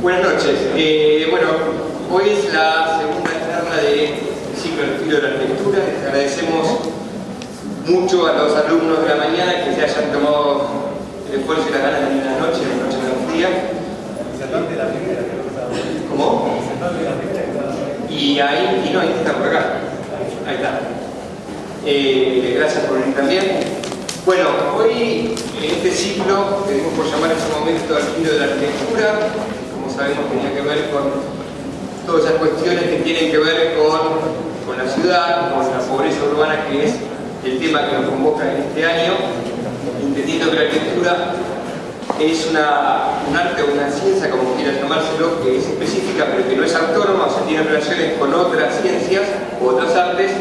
Buenas noches. Bueno, hoy es la segunda charla del ciclo El Filo de la Arquitectura. Les agradecemos mucho a los alumnos de la mañana que se hayan tomado el esfuerzo y las ganas de venir a la noche de los días. ¿Cómo? Y ahí, no, ahí está por acá. Ahí está. Gracias por venir también. Bueno, hoy en este ciclo que dimos por llamar en su momento El Filo de la Arquitectura, como sabemos tenía que ver con todas esas cuestiones que tienen que ver con la ciudad, con la pobreza urbana, que es el tema que nos convoca en este año, entendiendo que la arquitectura es un arte o una ciencia, como quieras llamárselo, que es específica pero que no es autónoma, o sea, tiene relaciones con otras ciencias u otras artes.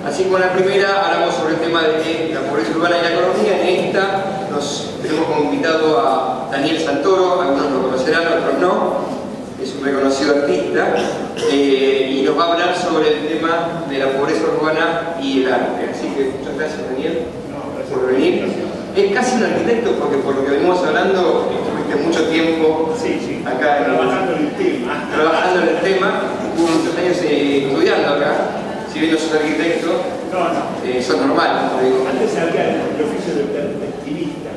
Así como en la primera hablamos sobre el tema de la pobreza urbana y la economía. En esta tenemos como invitado a Daniel Santoro, algunos lo conocerán, otros no, es un reconocido artista, y nos va a hablar sobre el tema de la pobreza urbana y el arte. Así que muchas gracias, Daniel, por venir. Es casi un arquitecto porque por lo que venimos hablando estuviste mucho tiempo acá trabajando en el tema. Trabajando en el tema, hubo muchos años estudiando acá. Si bien no sos arquitecto, son normales. Antes había el oficio de perspectivista,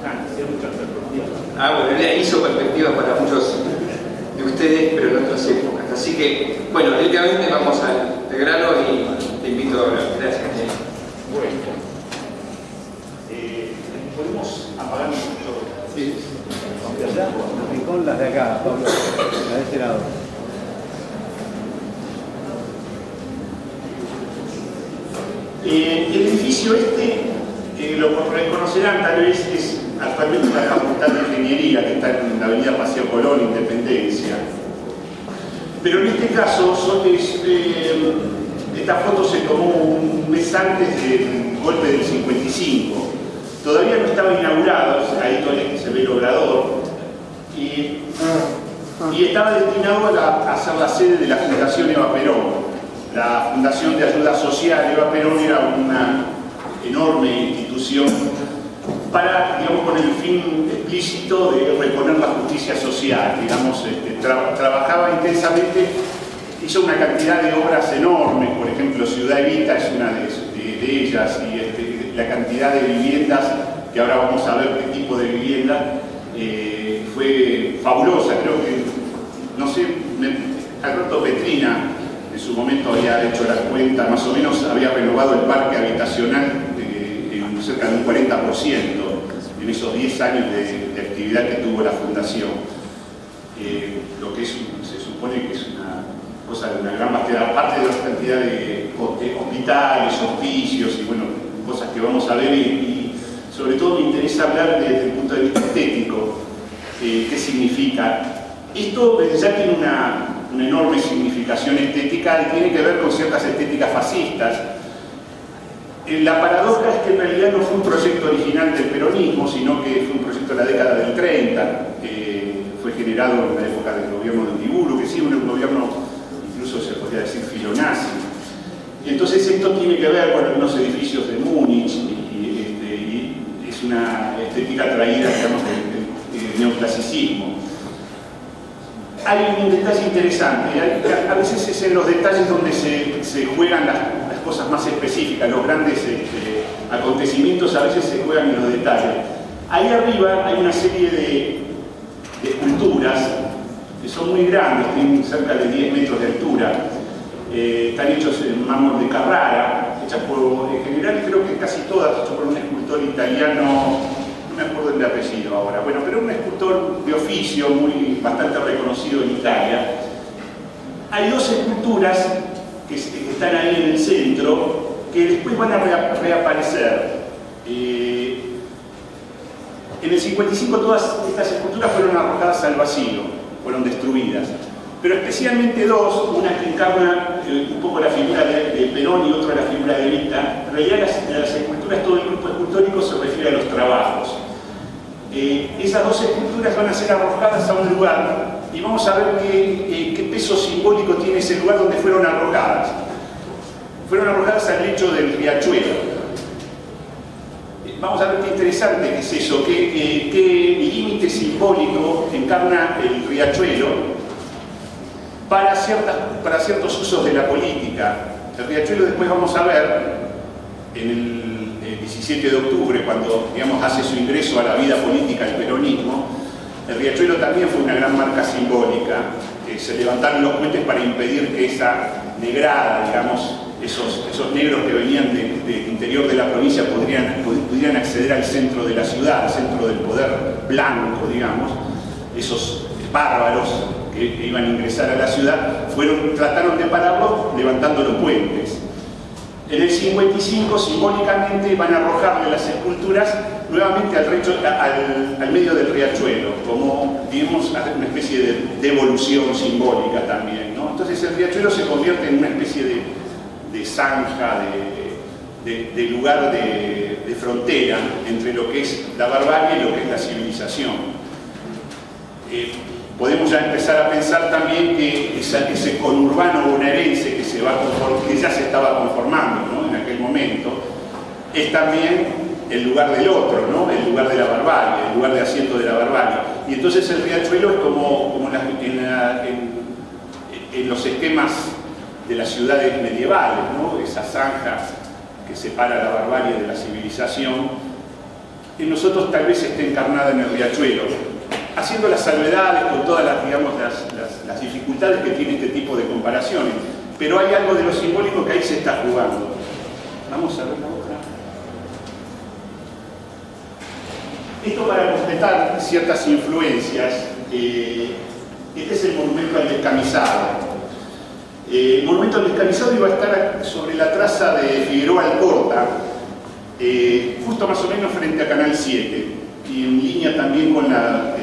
hacía muchas perspectivas. Bueno, él hizo perspectivas para muchos de ustedes, pero en otras épocas. Así que, bueno, directamente vamos al grano y te invito a hablar. Gracias. Bueno, ¿podemos apagar todo? Sí. ¿De allá? Con las de acá, Pablo, las de este lado. El edificio lo reconocerán, tal vez es actualmente la Facultad de Ingeniería que está en la avenida Paseo Colón, Independencia. Pero en este caso, esta foto se tomó un mes antes del golpe del 55. Todavía no estaba inaugurado, ahí todavía se ve el obrador, y estaba destinado a ser la sede de la Fundación Eva Perón. La Fundación de Ayuda Social Eva Perón era una enorme institución para, digamos, con el fin explícito de reponer la justicia social. Digamos, trabajaba intensamente, hizo una cantidad de obras enormes, por ejemplo, Ciudad Evita es una de ellas, y la cantidad de viviendas, que ahora vamos a ver qué tipo de vivienda, fue fabulosa. Creo que, no sé, Alberto Petrina, en su momento había hecho la cuenta, más o menos había renovado el parque habitacional en cerca de un 40% en esos 10 años de actividad que tuvo la Fundación. Lo que se supone que es una cosa de una gran vastedad, aparte de la cantidad de hospitales, hospicios y bueno, cosas que vamos a ver, y sobre todo me interesa hablar desde el punto de vista estético, qué significa. Esto ya tiene una enorme significación estética y tiene que ver con ciertas estéticas fascistas. La paradoja es que en realidad no fue un proyecto original del peronismo, sino que fue un proyecto de la década del 30, fue generado en la época del gobierno de Uriburu, que sí, un gobierno, incluso se podría decir filonazi. Y entonces esto tiene que ver con algunos edificios de Múnich, y es una estética traída, digamos, del neoclasicismo. Hay un detalle interesante, a veces es en los detalles donde se juegan las cosas más específicas, los grandes acontecimientos a veces se juegan en los detalles. Ahí arriba hay una serie de esculturas que son muy grandes, tienen cerca de 10 metros de altura, están hechos en mármol de Carrara, hechas por, en general creo que casi todas hechas por un escultor italiano, no me acuerdo el apellido ahora, bueno, pero un escultor de oficio bastante reconocido en Italia. Hay dos esculturas que están ahí en el centro, que después van a reaparecer. En el 55 todas estas esculturas fueron arrojadas al vacío, fueron destruidas. Pero especialmente dos, una que encarna un poco la figura de Perón y otra la figura de Evita. En realidad las esculturas, todo el grupo escultórico se refiere a los trabajos. Esas dos esculturas van a ser arrojadas a un lugar y vamos a ver qué peso simbólico tiene ese lugar donde fueron arrojadas. Fueron arrojadas al lecho del riachuelo. vamos a ver qué interesante que es eso, qué límite simbólico encarna el riachuelo para ciertos usos de la política. El riachuelo, después vamos a ver, en el 17 de octubre, cuando, digamos, hace su ingreso a la vida política del peronismo, el riachuelo también fue una gran marca simbólica. Se levantaron los puentes para impedir que esa negrada, digamos, esos negros que venían del interior de la provincia pudieran acceder al centro de la ciudad, al centro del poder blanco, digamos. Esos bárbaros que iban a ingresar a la ciudad trataron de pararlos levantando los puentes. En el 55, simbólicamente, van a arrojarle las esculturas nuevamente al medio del riachuelo, como, digamos, una especie de devolución simbólica también, ¿no? Entonces el riachuelo se convierte en una especie de zanja, de lugar de frontera entre lo que es la barbarie y lo que es la civilización. Podemos ya empezar a pensar también que ese conurbano bonaerense que ya se estaba conformando, ¿no?, en aquel momento, es también el lugar del otro, ¿no?, el lugar de la barbarie, el lugar de asiento de la barbarie. Y entonces el riachuelo es como en los esquemas de las ciudades medievales, ¿no?, esa zanja que separa la barbarie de la civilización, y nosotros tal vez esté encarnada en el riachuelo, haciendo las salvedades con todas las, digamos, las dificultades que tiene este tipo de comparaciones. Pero hay algo de lo simbólico que ahí se está jugando. Vamos a ver la otra. Esto para completar ciertas influencias. Este es el monumento al descamisado. El monumento al descamisado iba a estar sobre la traza de Figueroa Alcorta, justo más o menos frente a Canal 7, y en línea también con el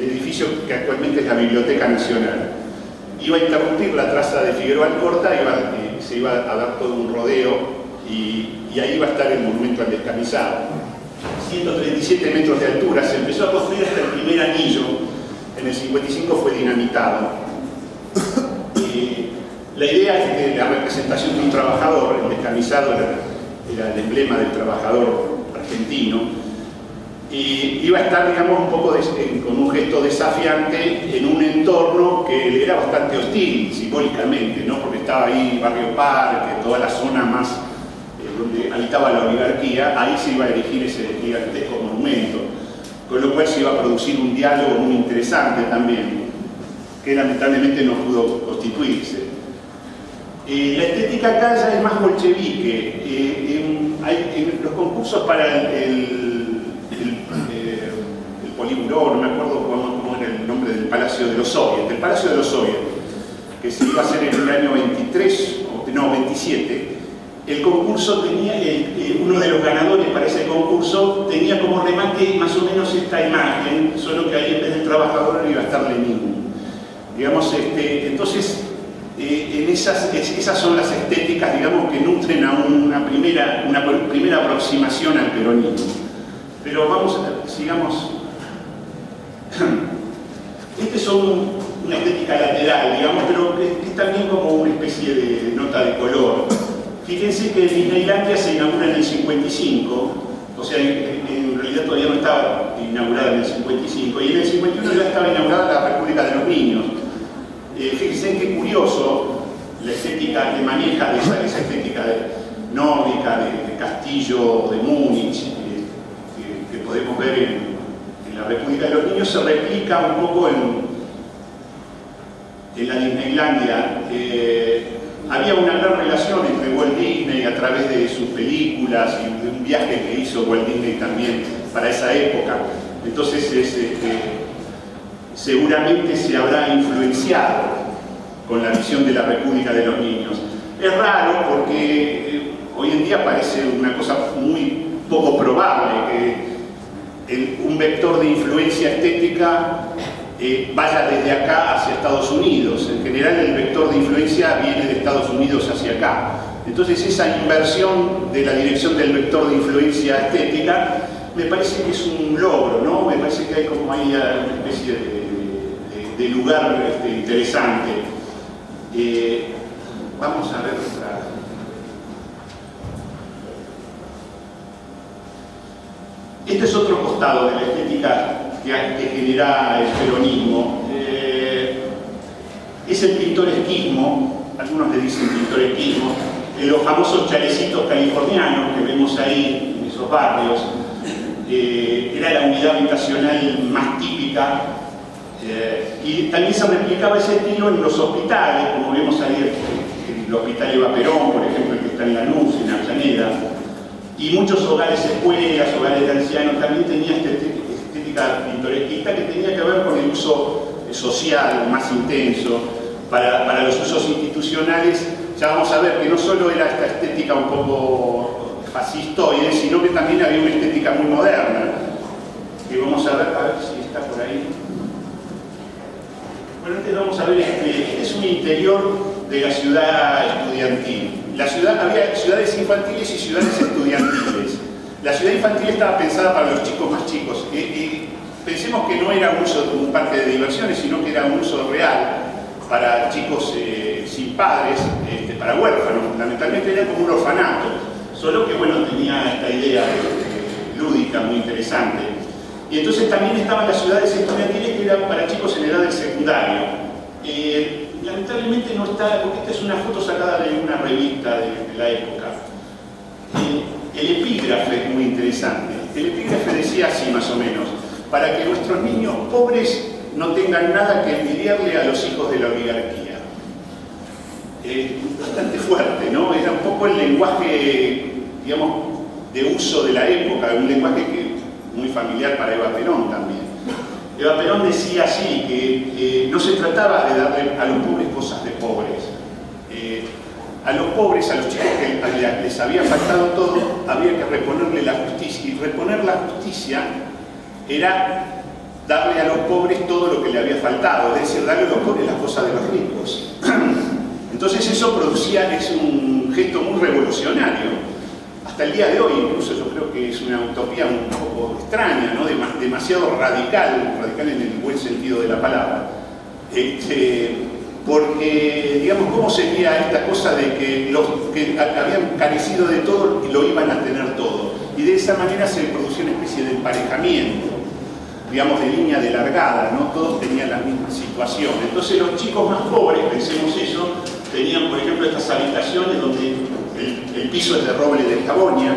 edificio que actualmente es la Biblioteca Nacional. Iba a interrumpir la traza de Figueroa Alcorta, se iba a dar todo un rodeo, y ahí iba a estar el monumento al descamisado. 137 metros de altura, se empezó a construir hasta el primer anillo, en el 55 fue dinamitado. La idea es que la representación de un trabajador, el descamisado era el emblema del trabajador argentino, y iba a estar, digamos, un poco con un gesto desafiante en un entorno que le era bastante hostil simbólicamente, ¿no?, porque estaba ahí Barrio Parque, toda la zona más donde habitaba la oligarquía. Ahí se iba a erigir ese gigantesco monumento, con lo cual se iba a producir un diálogo muy interesante también, que lamentablemente no pudo constituirse. La estética acá ya es más bolchevique. En los concursos para el Poliburó, no me acuerdo cómo era el nombre del Palacio de los Soviets, del Palacio de los Soviets, que se iba a hacer en el año 27, el concurso tenía, uno de los ganadores para ese concurso tenía como remate más o menos esta imagen, solo que ahí en vez del trabajador iba a estar Lenin. Digamos, entonces, esas son las estéticas, digamos, que nutren a una primera aproximación al peronismo. Pero sigamos. Este es una estética lateral, digamos, pero es también como una especie de nota de color. Fíjense que Disneylandia se inaugura en el 55, o sea, en realidad todavía no estaba inaugurada en el 55, y en el 51 ya estaba inaugurada la República de los Niños. Fíjense qué curioso la estética que maneja, esa estética nórdica, de Castillo, de Múnich, que podemos ver en la República de los Niños, se replica un poco en la Disneylandia. Había una gran relación entre Walt Disney a través de sus películas y de un viaje que hizo Walt Disney también para esa época. Entonces seguramente se habrá influenciado con la visión de la República de los Niños. Es raro porque hoy en día parece una cosa muy poco probable que un vector de influencia estética vaya desde acá hacia Estados Unidos. En general el vector de influencia viene de Estados Unidos hacia acá. Entonces esa inversión de la dirección del vector de influencia estética me parece que es un logro, ¿no? Me parece que hay como ahí una especie de lugar interesante. Vamos a ver otra. otro costado de la estética que genera el peronismo. Es el pintoresquismo, algunos le dicen pintoresquismo, los famosos chalecitos californianos que vemos ahí en esos barrios. Era la unidad habitacional más típica, y también se replicaba ese estilo en los hospitales, como vemos ahí el Hospital Eva Perón, por ejemplo, el que está en Lanús, en Avellaneda, y muchos hogares escuelas, hogares de ancianos, también tenía esta estética pintoresquista que tenía que ver con el uso social más intenso. Para los usos institucionales, ya vamos a ver que no solo era esta estética un poco fascistoide, sino que también había una estética muy moderna, que vamos a ver si está por ahí. Bueno, antes vamos a ver, este es un interior de la ciudad estudiantil. Había ciudades infantiles y ciudades estudiantiles. La ciudad infantil estaba pensada para los chicos más chicos. Pensemos que no era un uso de un parque de diversiones, sino que era un uso real para chicos sin padres, para huérfanos, fundamentalmente era como un orfanato, solo que bueno, tenía esta idea lúdica muy interesante. Y entonces también estaban las ciudades estudiantiles que eran para chicos en edad del secundario. Lamentablemente no está, porque esta es una foto sacada de una revista de la época. El epígrafe es muy interesante. El epígrafe decía así más o menos: para que nuestros niños pobres no tengan nada que envidiarle a los hijos de la oligarquía. Bastante fuerte, ¿no? Era un poco el lenguaje, digamos, de uso de la época, un lenguaje muy familiar para Eva Perón también. Eva Perón decía así, que no se trataba de darle a los pobres cosas de pobres. A los pobres, a los chicos que les había faltado todo, había que reponerle la justicia. Y reponer la justicia era darle a los pobres todo lo que le había faltado, es decir, darle a los pobres las cosas de los ricos. Entonces eso es un gesto muy revolucionario. Hasta el día de hoy, incluso yo creo que es una utopía un poco extraña, ¿no? Demasiado radical en el buen sentido de la palabra. Porque, digamos, ¿cómo sería esta cosa de que los que habían carecido de todo lo iban a tener todo? Y de esa manera se producía una especie de emparejamiento, digamos, de línea de largada, ¿no? Todos tenían la misma situación. Entonces los chicos más pobres, pensemos eso, tenían, por ejemplo, estas habitaciones donde el piso es de roble de Patagonia,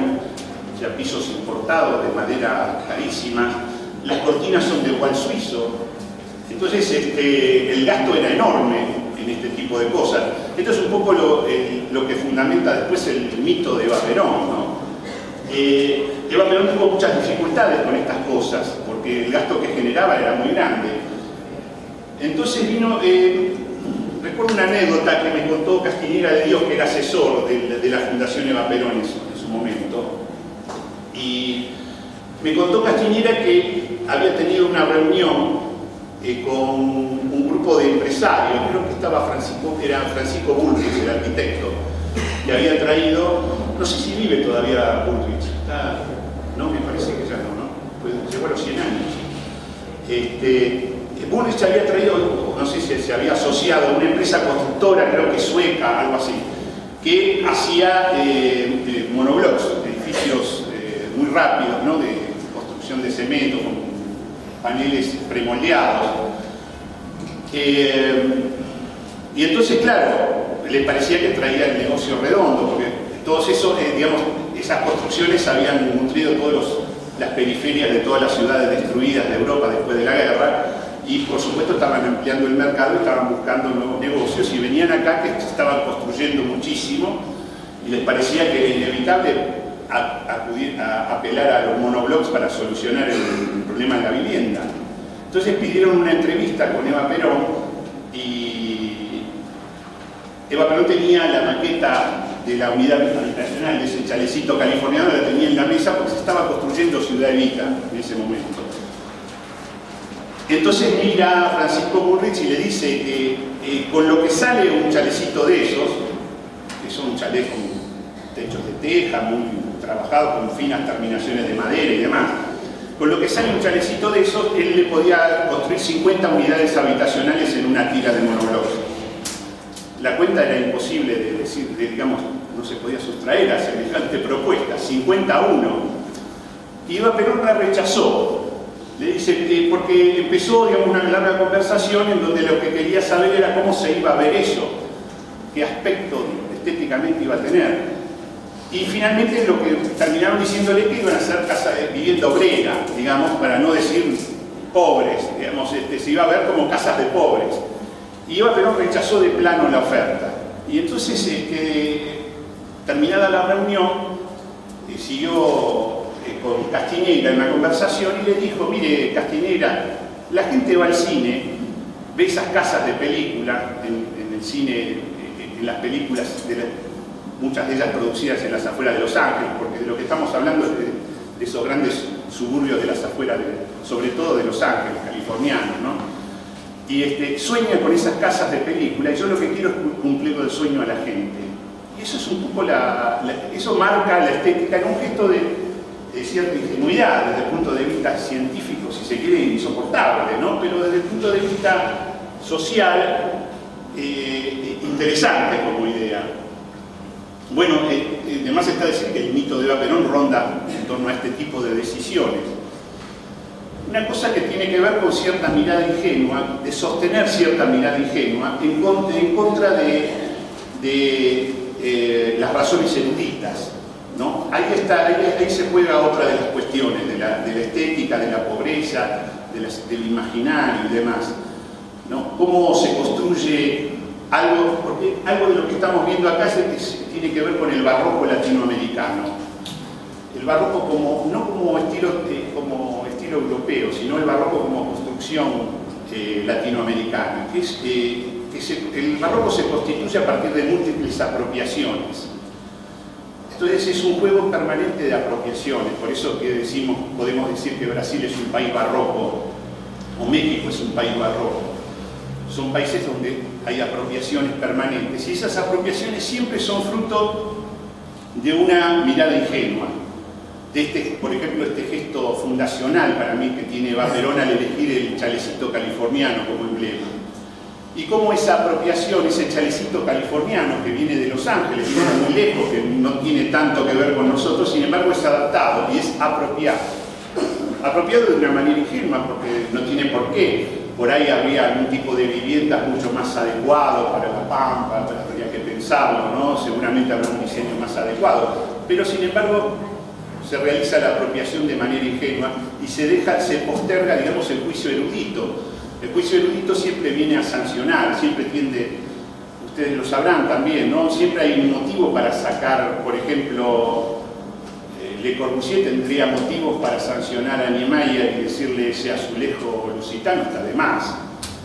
o sea, pisos importados de madera carísima, las cortinas son de gual suizo. Entonces el gasto era enorme en este tipo de cosas. Esto es un poco lo que fundamenta después el mito de Eva Perón, ¿no? Eva Perón tuvo muchas dificultades con estas cosas, porque el gasto que generaba era muy grande. Entonces recuerdo una anécdota que me contó Castiñera de Dios, que era asesor de la Fundación Eva Perón en su momento. Y me contó Castiñera que había tenido una reunión con un grupo de empresarios, creo que era Francisco Bullrich, el arquitecto, que había traído, no sé si vive todavía Bullrich, no, me parece que ya no, pues llegó a los 100 años. Bullrich había traído, no sé si se había asociado a una empresa constructora, creo que sueca, algo así, que hacía monoblocks, edificios muy rápidos, ¿no? De construcción de cemento, con paneles premoldeados. Y entonces, claro, le parecía que traía el negocio redondo, porque todos esos, digamos, esas construcciones habían nutrido todas las periferias de todas las ciudades destruidas de Europa después de la guerra, y por supuesto estaban ampliando el mercado y estaban buscando nuevos negocios, y venían acá que estaban construyendo muchísimo, y les parecía que era inevitable apelar a los monoblocks para solucionar el problema de la vivienda. Entonces pidieron una entrevista con Eva Perón, y Eva Perón tenía la maqueta de la unidad habitacional de ese chalecito californiano, la tenía en la mesa porque se estaba construyendo Ciudad Evita en ese momento. Entonces mira a Francisco Bullrich y le dice que con lo que sale un chalecito de esos, que son chalés con techos de teja, muy trabajados con finas terminaciones de madera y demás, con lo que sale un chalecito de esos, él le podía construir 50 unidades habitacionales en una tira de monoblocks. La cuenta era imposible de decir, digamos, no se podía sustraer a semejante propuesta, 50 a 1. Y Eva Perón la rechazó. Le dice, porque empezó, digamos, una larga conversación en donde lo que quería saber era cómo se iba a ver eso, qué aspecto estéticamente iba a tener. Y finalmente lo que terminaron diciéndole que iban a ser casas de vivienda obrera, digamos, para no decir pobres, digamos, se iba a ver como casas de pobres. Y Eva Perón rechazó de plano la oferta. Y entonces, terminada la reunión, siguió con Castiñeira en una conversación y le dijo, mire, Castiñeira, la gente va al cine, ve esas casas de película, en el cine, en las películas, muchas de ellas producidas en las afueras de Los Ángeles, porque de lo que estamos hablando es de esos grandes suburbios de las afueras, sobre todo de Los Ángeles, californianos, ¿no? Y sueña con esas casas de película, y yo lo que quiero es cumplir el sueño a la gente. Y eso es un poco eso marca la estética en un gesto de cierta ingenuidad, desde el punto de vista científico, si se quiere, insoportable, ¿no? Pero desde el punto de vista social, interesante como idea. Bueno, además está decir que el mito de Eva Perón ronda en torno a este tipo de decisiones. Una cosa que tiene que ver con cierta mirada ingenua, de sostener cierta mirada ingenua en contra de las razones eruditas, ¿no? Ahí se juega otra de las cuestiones, de la estética, de la pobreza, del imaginario y demás, ¿no? Cómo se construye algo, porque algo de lo que estamos viendo acá tiene que ver con el barroco latinoamericano. El barroco no como estilo europeo, sino el barroco como construcción latinoamericana. El barroco se constituye a partir de múltiples apropiaciones. Entonces es un juego permanente de apropiaciones, por eso que podemos decir que Brasil es un país barroco, o México es un país barroco. Son países donde hay apropiaciones permanentes, y esas apropiaciones siempre son fruto de una mirada ingenua. Por ejemplo, este gesto fundacional para mí que tiene Eva Perón al elegir el chalecito californiano como emblema. Y cómo esa apropiación, ese chalecito californiano que viene de Los Ángeles, viene muy lejos, que no tiene tanto que ver con nosotros, sin embargo es adaptado y es apropiado. Apropiado de una manera ingenua, porque no tiene por qué. Por ahí habría algún tipo de viviendas mucho más adecuado para la Pampa, habría que pensarlo, ¿no? Seguramente habrá un diseño más adecuado. Pero sin embargo, se realiza la apropiación de manera ingenua y se posterga, digamos, el juicio erudito. El juicio erudito siempre viene a sancionar, siempre tiende, ustedes lo sabrán también, ¿no? Siempre hay un motivo para sacar, por ejemplo, Le Corbusier tendría motivos para sancionar a Niemeyer y decirle ese azulejo lusitano está de más,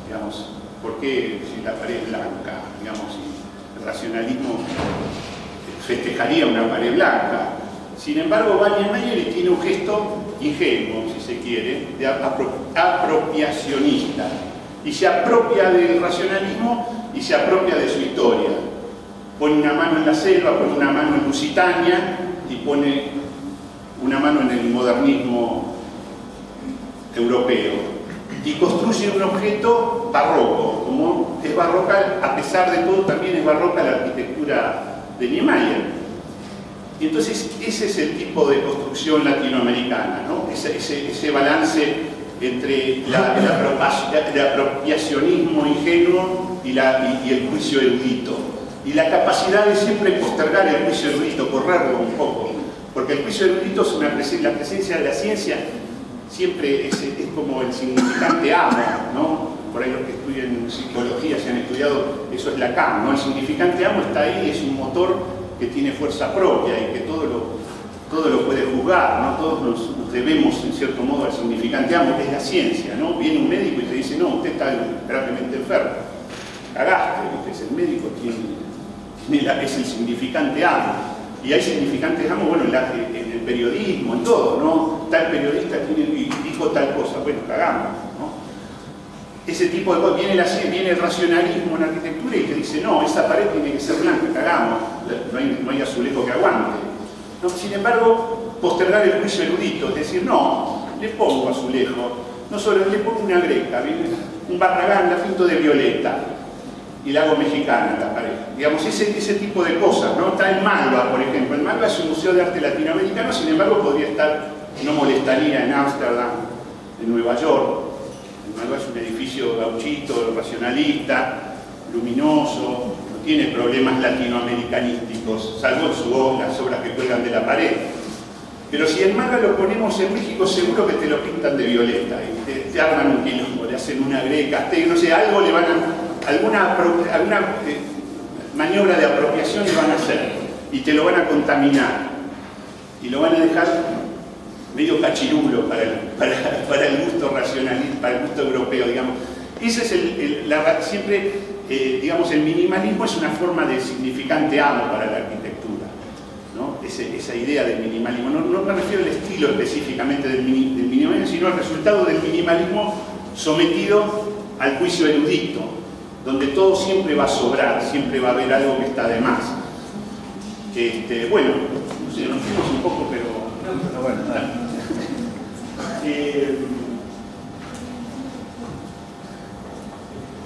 digamos, ¿por qué si la pared es blanca? Digamos, si el racionalismo festejaría una pared blanca. Sin embargo, va Niemeyer y tiene un gesto ingenuo, si se quiere, de apropiacionista, y se apropia del racionalismo y se apropia de su historia. Pone una mano en la selva, pone una mano en Lusitania y pone una mano en el modernismo europeo y construye un objeto barroco. Como es barroca, a pesar de todo también es barroca la arquitectura de Niemeyer. Y entonces ese es el tipo de construcción latinoamericana, ¿no? Ese balance entre el apropiacionismo ingenuo y el juicio erudito, y la capacidad de siempre postergar el juicio erudito, correrlo un poco, porque el juicio erudito es la presencia de la ciencia siempre es como el significante amo, ¿no? Por ahí los que estudian psicología, se han estudiado, eso es Lacan, ¿no? El significante amo está ahí, es un motor que tiene fuerza propia y que todo lo puede juzgar, ¿no? Todos nos debemos, en cierto modo, al significante amo, que es la ciencia, ¿no? Viene un médico y te dice, no, usted está gravemente enfermo. Cagaste, ¿viste? Es el médico, es el significante amo. Y hay significantes amo, bueno, en el periodismo, en todo, ¿no? Tal periodista dijo tal cosa, bueno, cagamos, ¿no? Ese tipo de cosas, viene el racionalismo en la arquitectura y te dice, no, esa pared tiene que ser blanca, cagamos, no hay azulejo que aguante. No, sin embargo, postergar el juicio erudito, es decir, no, le pongo azulejo, no solo le pongo una greca, un Barragán, la pinto de violeta y la hago mexicana en la pared. Digamos, ese tipo de cosas, ¿no? Está en Malva, por ejemplo. En Malva es un museo de arte latinoamericano, sin embargo, podría estar no molestaría en Ámsterdam, en Nueva York. En Nueva York es un edificio gauchito, racionalista, luminoso, no tiene problemas latinoamericanísticos, salvo las obras que cuelgan de la pared. Pero si en Málaga lo ponemos en México, seguro que te lo pintan de violeta y te arman un quilombo, le hacen una greca, no sé, algo le van a, alguna maniobra de apropiación le van a hacer y te lo van a contaminar y lo van a dejar medio cachirulo para el gusto racionalista, para el gusto europeo, digamos. Ese es siempre, digamos, el minimalismo es una forma de significante amo para la arquitectura, ¿no? Esa idea del minimalismo. No me refiero al estilo específicamente del minimalismo, sino al resultado del minimalismo sometido al juicio erudito, donde todo siempre va a sobrar, siempre va a haber algo que está de más. Bueno, no sé, nos fuimos un poco, pero... Bueno, dale.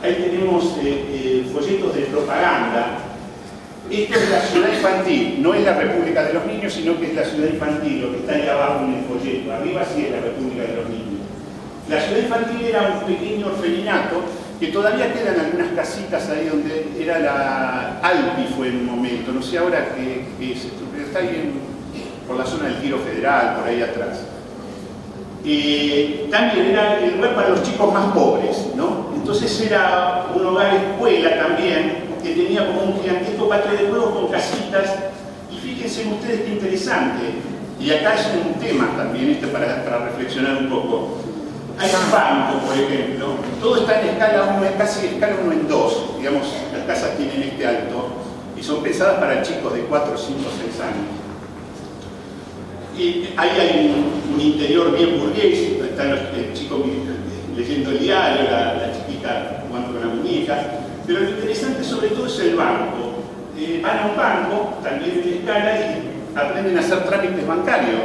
Ahí tenemos folletos de propaganda. Esto es la ciudad infantil, no es la República de los Niños, sino que es la ciudad infantil, lo que está ahí abajo en el folleto. Arriba sí es la República de los Niños. La ciudad infantil era un pequeño orfelinato que todavía quedan algunas casitas ahí donde era la Alpi, fue en un momento, no sé ahora qué es esto, pero está ahí por la zona del Tiro Federal, por ahí atrás. También era el lugar para los chicos más pobres, ¿no? Entonces era un hogar escuela también, que tenía como un gigantesco patio de juegos con casitas, y fíjense ustedes qué interesante, y acá es un tema también para reflexionar un poco. Hay un banco, por ejemplo, todo está en escala 1, casi escala 1 en 2, digamos, las casas tienen este alto, y son pensadas para chicos de 4, 5, 6 años. Y ahí hay un interior bien burgués, está el chico leyendo el diario, la chiquita jugando con la muñeca, pero lo interesante sobre todo es el banco. Van a un banco, también en escala, y aprenden a hacer trámites bancarios.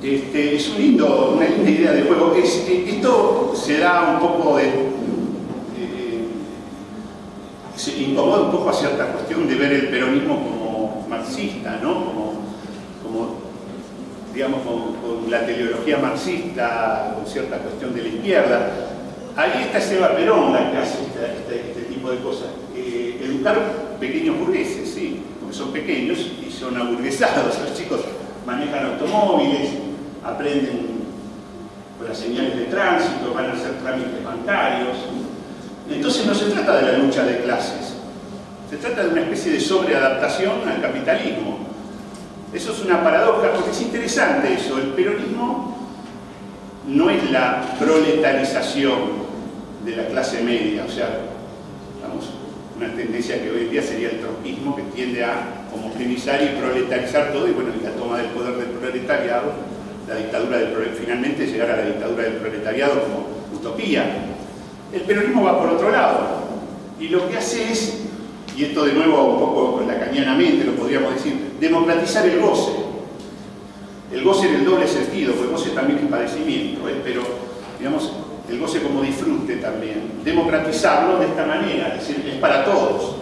Es una linda idea de juego. Esto se da un poco se incomoda un poco a cierta cuestión de ver el peronismo como marxista, ¿no? Digamos, con la teleología marxista, con cierta cuestión de la izquierda. Ahí está Eva Perón, la que hace este tipo de cosas. Educar pequeños burgueses, sí, porque son pequeños y son aburguesados. Los chicos manejan automóviles, aprenden con las señales de tránsito, van a hacer trámites bancarios. Entonces no se trata de la lucha de clases, se trata de una especie de sobreadaptación al capitalismo. Eso es una paradoja, porque es interesante eso. El peronismo no es la proletarización de la clase media, o sea, vamos, una tendencia que hoy en día sería el trotskismo, que tiende a homogeneizar y proletarizar todo, y bueno, y la toma del poder del proletariado, la dictadura del finalmente llegar a la dictadura del proletariado como utopía. El peronismo va por otro lado, y lo que hace es, y esto de nuevo un poco lacanianamente lo podríamos decir, democratizar el goce. El goce en el doble sentido, porque el goce también es padecimiento, pero digamos, el goce como disfrute también. Democratizarlo de esta manera, es decir, es para todos.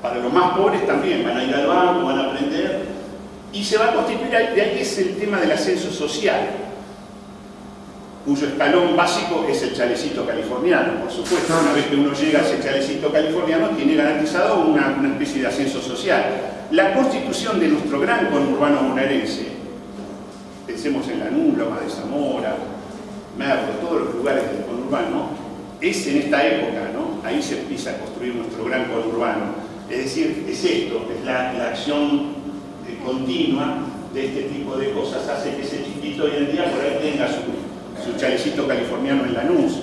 Para los más pobres también, van a ir al banco, van a aprender, y se va a constituir, de ahí es el tema del ascenso social, cuyo escalón básico es el chalecito californiano, por supuesto. Una vez que uno llega a ese chalecito californiano, tiene garantizado una especie de ascenso social. La constitución de nuestro gran conurbano bonaerense, pensemos en Lanús, Loma de Zamora, Merlo, todos los lugares del conurbano, es en esta época, ¿no? Ahí se empieza a construir nuestro gran conurbano. Es decir, es esto, es la acción continua de este tipo de cosas, hace que ese chiquito hoy en día por ahí tenga su chalecito californiano en Lanús,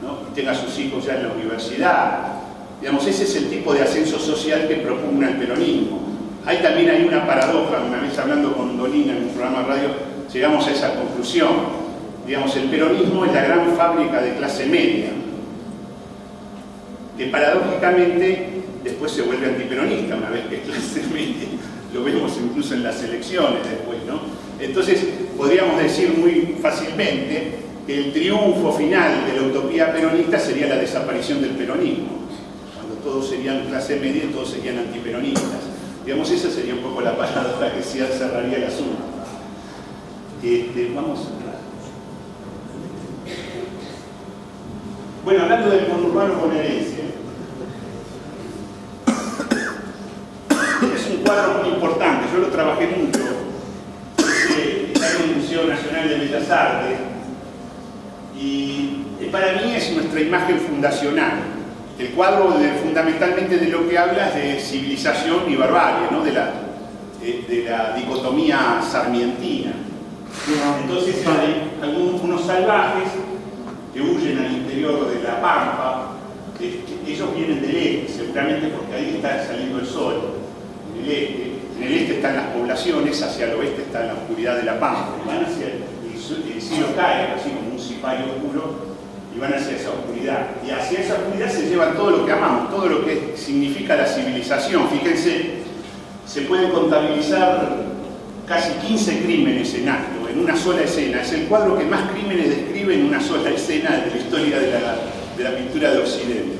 ¿no? Y tenga sus hijos ya en la universidad. Digamos, ese es el tipo de ascenso social que propugna el peronismo. Ahí también hay una paradoja, una vez hablando con Dolina en un programa de radio, llegamos a esa conclusión. Digamos, el peronismo es la gran fábrica de clase media, que paradójicamente después se vuelve antiperonista una vez que es clase media. Lo vemos incluso en las elecciones después, ¿no? Entonces, podríamos decir muy fácilmente que el triunfo final de la utopía peronista sería la desaparición del peronismo, cuando todos serían clase media y todos serían antiperonistas. Digamos, esa sería un poco la paradoja que cerraría el asunto. Vamos a... Bueno, hablando del conurbano bonaerense, es un cuadro muy importante, yo lo trabajé mucho, está en el Museo Nacional de Bellas Artes, y para mí es nuestra imagen fundacional. El cuadro fundamentalmente de lo que habla es de civilización y barbarie, ¿no? de la dicotomía sarmientina. Entonces hay unos salvajes que huyen al interior de la pampa, ellos vienen del este, seguramente porque ahí está saliendo el sol, en el este. En el este están las poblaciones, hacia el oeste está la oscuridad de la pampa, van hacia el cielo cae, así como un cipayo oscuro, y van hacia esa oscuridad. Y hacia esa oscuridad se llevan todo lo que amamos, todo lo que significa la civilización. Fíjense, se pueden contabilizar casi 15 crímenes en acto, en una sola escena. Es el cuadro que más crímenes describe en una sola escena de la historia de la pintura de Occidente.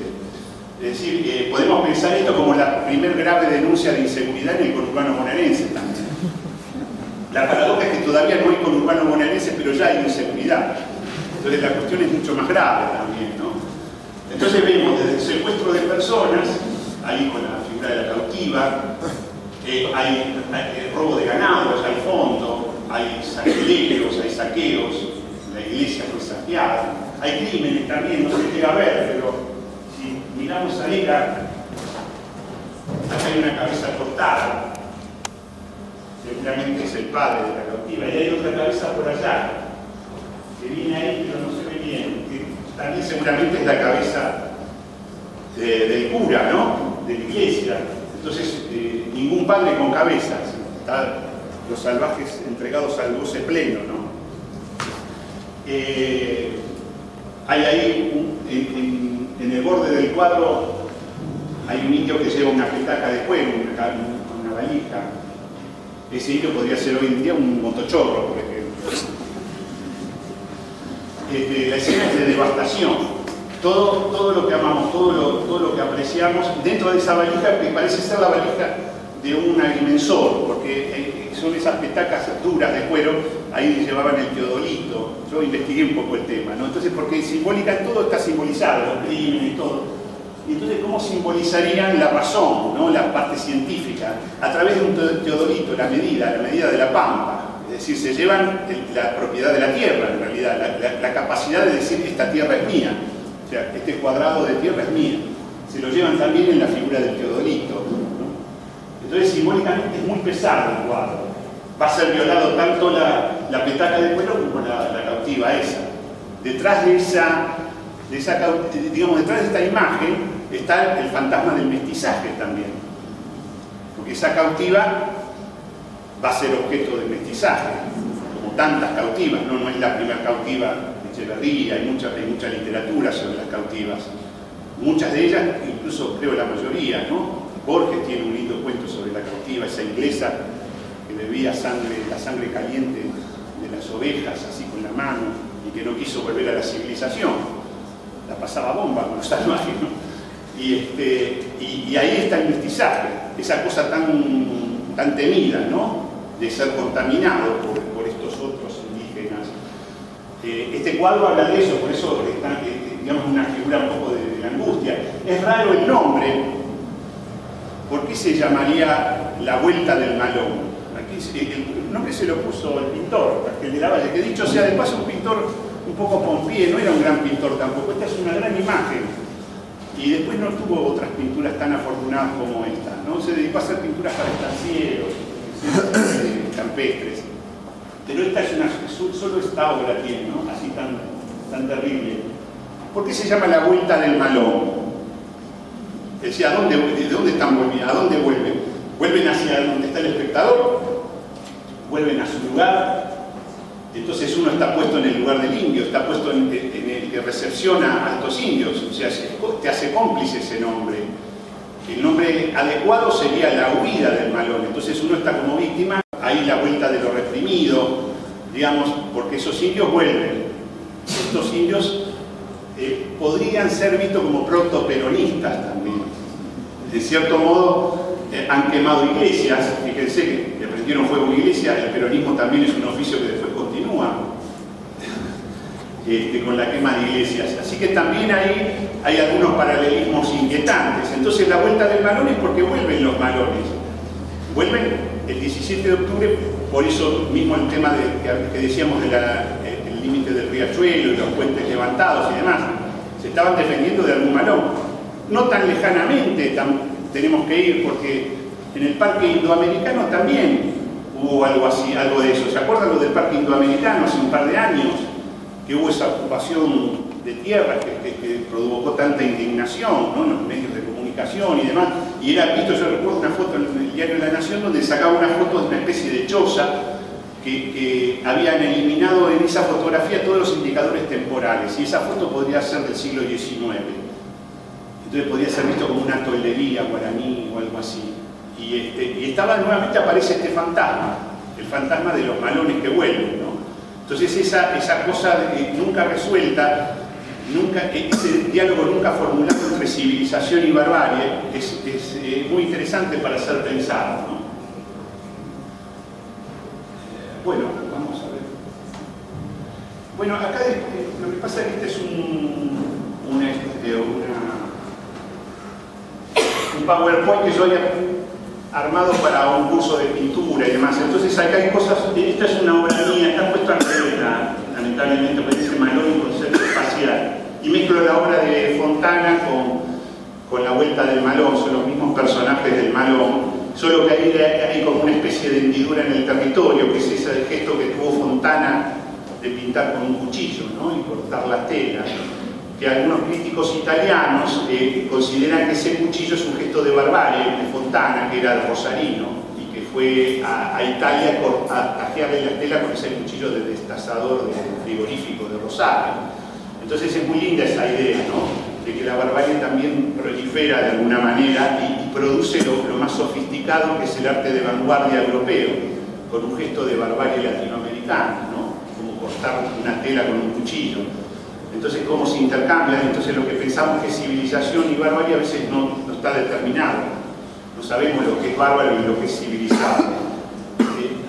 Es decir, podemos pensar esto como la primer grave denuncia de inseguridad en el conurbano bonaerense también. La paradoja es que todavía no hay conurbano bonaerense, pero ya hay inseguridad. Entonces la cuestión es mucho más grave también, ¿no? Entonces vemos desde el secuestro de personas, ahí con la figura de la cautiva, hay robo de ganados al fondo, hay saqueos, hay saqueos, la iglesia fue saqueada, hay crímenes también, no se llega a ver, pero si miramos ahí, acá hay una cabeza cortada, seguramente es el padre de la cautiva, y hay otra cabeza por allá, que viene ahí pero no se ve bien, que también seguramente es la cabeza del cura, ¿no? De la iglesia. Entonces, ningún padre con cabezas, los salvajes entregados al goce pleno, ¿no? Hay ahí, en el borde del cuadro, hay un indio que lleva una petaca de cuero, una valija. Ese indio podría ser hoy en día un motochorro, por ejemplo. La escena es de devastación. Todo lo que amamos, todo lo que apreciamos, dentro de esa valija que parece ser la valija de un agrimensor, porque son esas petacas duras de cuero, ahí llevaban el teodolito. Yo investigué un poco el tema, ¿no? Entonces, porque simbólica, todo está simbolizado, los crímenes y todo. Y entonces, ¿cómo simbolizarían la razón, ¿no? La parte científica? A través de un teodolito, la medida de la pampa. Es decir, se llevan la propiedad de la tierra, en realidad, la capacidad de decir que esta tierra es mía. O sea, este cuadrado de tierra es mía. Se lo llevan también en la figura del teodolito, ¿no? Entonces, simbólicamente es muy pesado el cuadro. Va a ser violado tanto la petaca de cuero como la cautiva esa. Detrás de digamos, detrás de esta imagen está el fantasma del mestizaje también. Porque esa cautiva va a ser objeto de mestizaje, como tantas cautivas, no es la primera cautiva de Echeverría, hay mucha literatura sobre las cautivas. Muchas de ellas, incluso creo la mayoría, ¿no? Borges tiene un lindo cuento sobre la cautiva, esa inglesa que bebía la sangre caliente de las ovejas, así con la mano, y que no quiso volver a la civilización. La pasaba bomba con los salvajes, ¿no? Y ahí está el mestizaje, esa cosa tan temida, ¿no? De ser contaminado por estos otros indígenas. Este cuadro habla de eso, por eso está, digamos, una figura un poco de la angustia. Es raro el nombre. ¿Por qué se llamaría La Vuelta del Malón? Aquí el nombre se lo puso el pintor, Argel de la Valle, que dicho sea de paso, un pintor un poco Pompié, no era un gran pintor tampoco. Esta es una gran imagen. Y después no tuvo otras pinturas tan afortunadas como esta, ¿no? Se dedicó a hacer pinturas para estancieros, campestres. Pero esta es solo esta obra tiene, ¿no? Así tan terrible. ¿Por qué se llama La Vuelta del Malón? Decía, ¿de dónde están volviendo? ¿A dónde vuelven? ¿Vuelven hacia donde está el espectador? ¿Vuelven a su lugar? Entonces uno está puesto en el lugar del indio, está puesto en el que recepciona a estos indios, o sea, te hace cómplice ese nombre. El nombre adecuado sería La Huida del Malón, entonces uno está como víctima, ahí la vuelta de lo reprimido, digamos, porque esos indios vuelven. Estos indios podrían ser vistos como protoperonistas también. De cierto modo, han quemado iglesias, fíjense que le prendieron fuego a una iglesia, el peronismo también es un oficio que después continúa continúa con la quema de iglesias. Así que también ahí hay algunos paralelismos inquietantes. Entonces la vuelta del malón es porque vuelven los malones. Vuelven el 17 de octubre, por eso mismo el tema que decíamos del límite del riachuelo y los puentes levantados y demás. Se estaban defendiendo de algún malón. No tan lejanamente tenemos que ir, porque en el Parque Indoamericano también hubo algo así, algo de eso. ¿Se acuerdan lo del Parque Indoamericano hace un par de años? Que hubo esa ocupación de tierras que provocó tanta indignación, ¿no?, en los medios de comunicación y demás. Y era visto, yo recuerdo una foto en el diario La Nación donde sacaba una foto de una especie de choza que habían eliminado en esa fotografía todos los indicadores temporales, y esa foto podría ser del siglo XIX. Entonces podría ser visto como un acto de levía guaraní o algo así. Y estaba, nuevamente aparece este fantasma, el fantasma de los malones que vuelven, ¿no? Entonces esa cosa nunca resuelta, ese diálogo nunca formulado entre civilización y barbarie es muy interesante para ser pensado, ¿no? Bueno, vamos a ver. Bueno, acá lo que pasa es que este es un PowerPoint que yo había armado para un curso de pintura y demás. Entonces acá hay cosas, esta es una obra mía, está puesta al revés, lamentablemente, porque dice Malón y concepto espacial. Y mezclo la obra de Fontana con la vuelta del Malón, son los mismos personajes del Malón, solo que ahí hay como una especie de hendidura en el territorio, que es ese gesto que tuvo Fontana de pintar con un cuchillo, ¿no?, y cortar las telas, que algunos críticos italianos consideran que ese cuchillo es un gesto de barbarie de Fontana, que era el rosarino, y que fue a Italia a tajearle las telas con ese cuchillo de destazador de frigorífico de Rosario. Entonces es muy linda esa idea, ¿no?, de que la barbarie también prolifera de alguna manera y produce lo más sofisticado, que es el arte de vanguardia europeo, con un gesto de barbarie latinoamericana, ¿no?, como cortar una tela con un cuchillo. Entonces, ¿cómo se intercambian? Entonces, lo que pensamos que es civilización y barbarie a veces no está determinado. No sabemos lo que es bárbaro y lo que es civilizado. A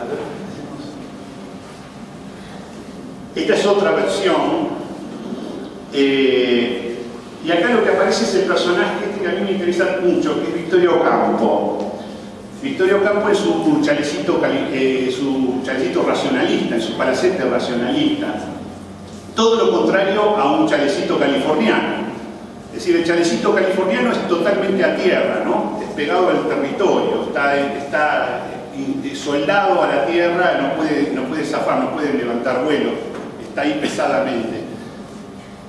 ver. Esta es otra versión. Y acá lo que aparece es el personaje que a mí me interesa mucho, que es Vittorio Ocampo. Vittorio Ocampo es su chalecito racionalista, en su palacete racionalista. Todo lo contrario a un chalecito californiano. Es decir, el chalecito californiano es totalmente a tierra, ¿no?, es pegado al territorio, está soldado a la tierra, no puede zafar, no puede levantar vuelo, está ahí pesadamente.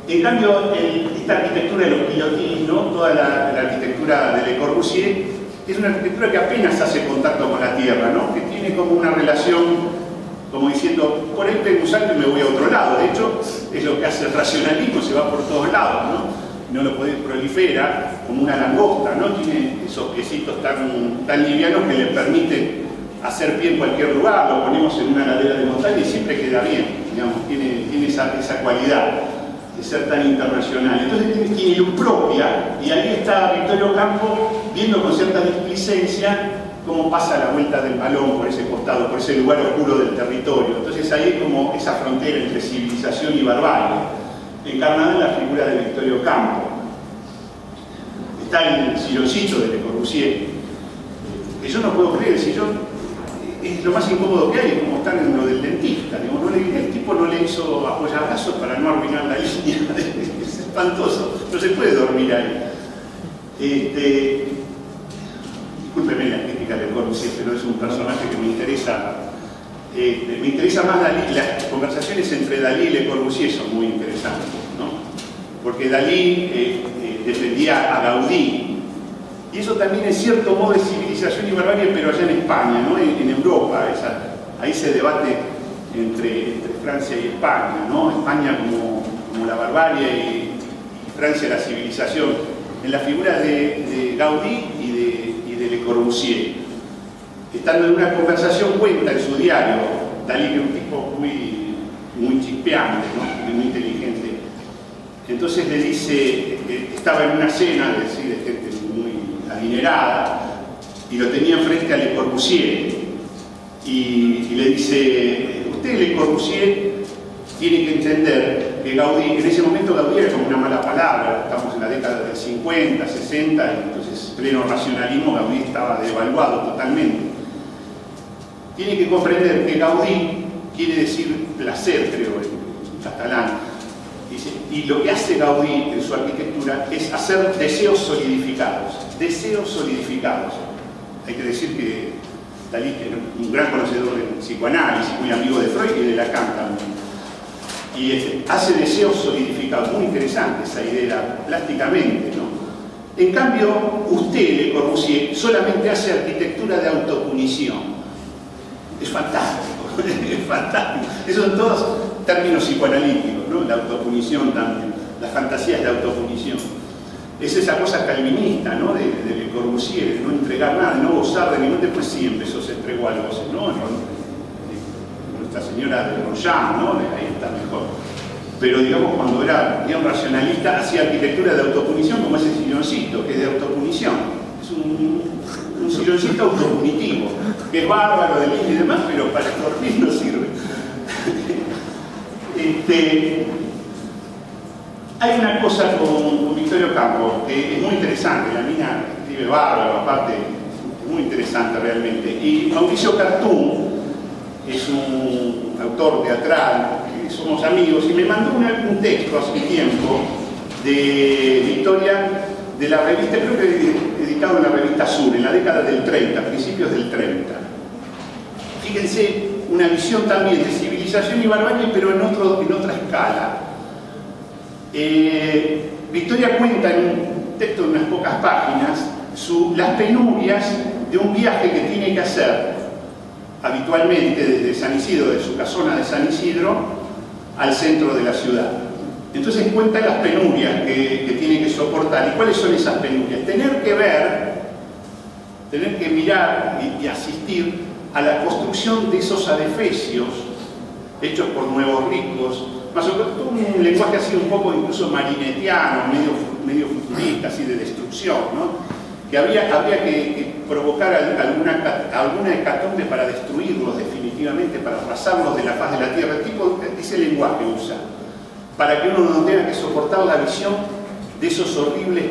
En cambio, esta arquitectura de los pilotines, ¿no?, toda la arquitectura de Le Corbusier, es una arquitectura que apenas hace contacto con la tierra, ¿no?, que tiene como una relación, como diciendo, por ahí pego un salto y me voy a otro lado. De hecho, es lo que hace el racionalismo, se va por todos lados, ¿no? No lo puede, prolifera como una langosta, ¿no? Tiene esos piecitos tan livianos que le permiten hacer pie en cualquier lugar. Lo ponemos en una ladera de montaña y siempre queda bien, digamos, tiene esa cualidad de ser tan internacional. Entonces tiene luz propia, y ahí está Vittorio Ocampo viendo con cierta displicencia cómo pasa la vuelta del balón por ese costado, por ese lugar oscuro del territorio. Entonces ahí es como esa frontera entre civilización y barbarie, encarnada en la figura de Vittorio Ocampo. Está el silloncito de Le Corbusier, que yo no puedo creer, es lo más incómodo que hay, es como estar en lo del dentista. Digo, el tipo no le hizo apoyabrazos para no arruinar la línea, es espantoso, no se puede dormir ahí. Discúlpeme la crítica de Le Corbusier, pero es un personaje que me interesa más Dalí. Las conversaciones entre Dalí y Le Corbusier son muy interesantes, ¿no? Porque Dalí defendía a Gaudí, y eso también en cierto modo es civilización y barbarie, pero allá en España, ¿no?, en Europa. Ahí se debate entre Francia y España, ¿no? España como la barbarie y Francia la civilización, en la figura de Gaudí y de Le Corbusier. Estando en una conversación, cuenta en su diario, Dalí, que es un tipo muy chispeante, ¿no?, muy inteligente. Entonces le dice, estaba en una cena de gente muy adinerada, y lo tenía enfrente a Le Corbusier, y le dice, usted, Le Corbusier, tiene que entender que Gaudí, en ese momento Gaudí era como una mala palabra, estamos en la década del 50, 60, y entonces pleno racionalismo, Gaudí estaba devaluado totalmente. Tiene que comprender que Gaudí quiere decir placer, creo, en catalán. Dice, y lo que hace Gaudí en su arquitectura es hacer deseos solidificados. Deseos solidificados. Hay que decir que Dalí es un gran conocedor del psicoanálisis, muy amigo de Freud y de Lacan también. Y hace deseos solidificados. Muy interesante esa idea, plásticamente, ¿no? En cambio, usted, Le Corbusier, solamente hace arquitectura de autopunición. Es fantástico, es fantástico. Esos son todos términos psicoanalíticos, ¿no? La autopunición también, las fantasías de autopunición. Es esa cosa calvinista, ¿no? De Le Corbusier, de no entregar nada, de no gozar de ningún. Después sí empezó, se entregó al goce, ¿no? Nuestra Señora de Royan, ¿no? Ahí está mejor. Pero digamos, cuando era un racionalista, hacía arquitectura de autopunición, como ese silloncito, que es de autopunición. Es un silloncito autopunitivo, que es bárbaro, de línea y demás, pero para dormir no sirve. Hay una cosa con Victorio Campo que es muy interesante. La mina escribe bárbaro, aparte, muy interesante realmente. Y Mauricio Cartún es un autor teatral, que somos amigos, y me mandó un texto hace un tiempo de Victoria, de la revista, creo que editado en la revista Sur, en la década del 30, principios del 30. Fíjense, una visión también de civilización y barbarie, pero en otra escala. Victoria cuenta en un texto de unas pocas páginas las penurias de un viaje que tiene que hacer habitualmente desde San Isidro, de su casona de San Isidro, al centro de la ciudad. Entonces cuenta las penurias que tiene que soportar. ¿Y cuáles son esas penurias? Tener que ver, tener que mirar y asistir a la construcción de esos adefesios hechos por nuevos ricos, más o menos un lenguaje así un poco incluso marinetiano, medio futurista, así de destrucción, ¿no? Que habría que provocar alguna hecatombe para destruirlos definitivamente, para arrasarlos de la faz de la tierra. El tipo, ese lenguaje usa, para que uno no tenga que soportar la visión de esos horribles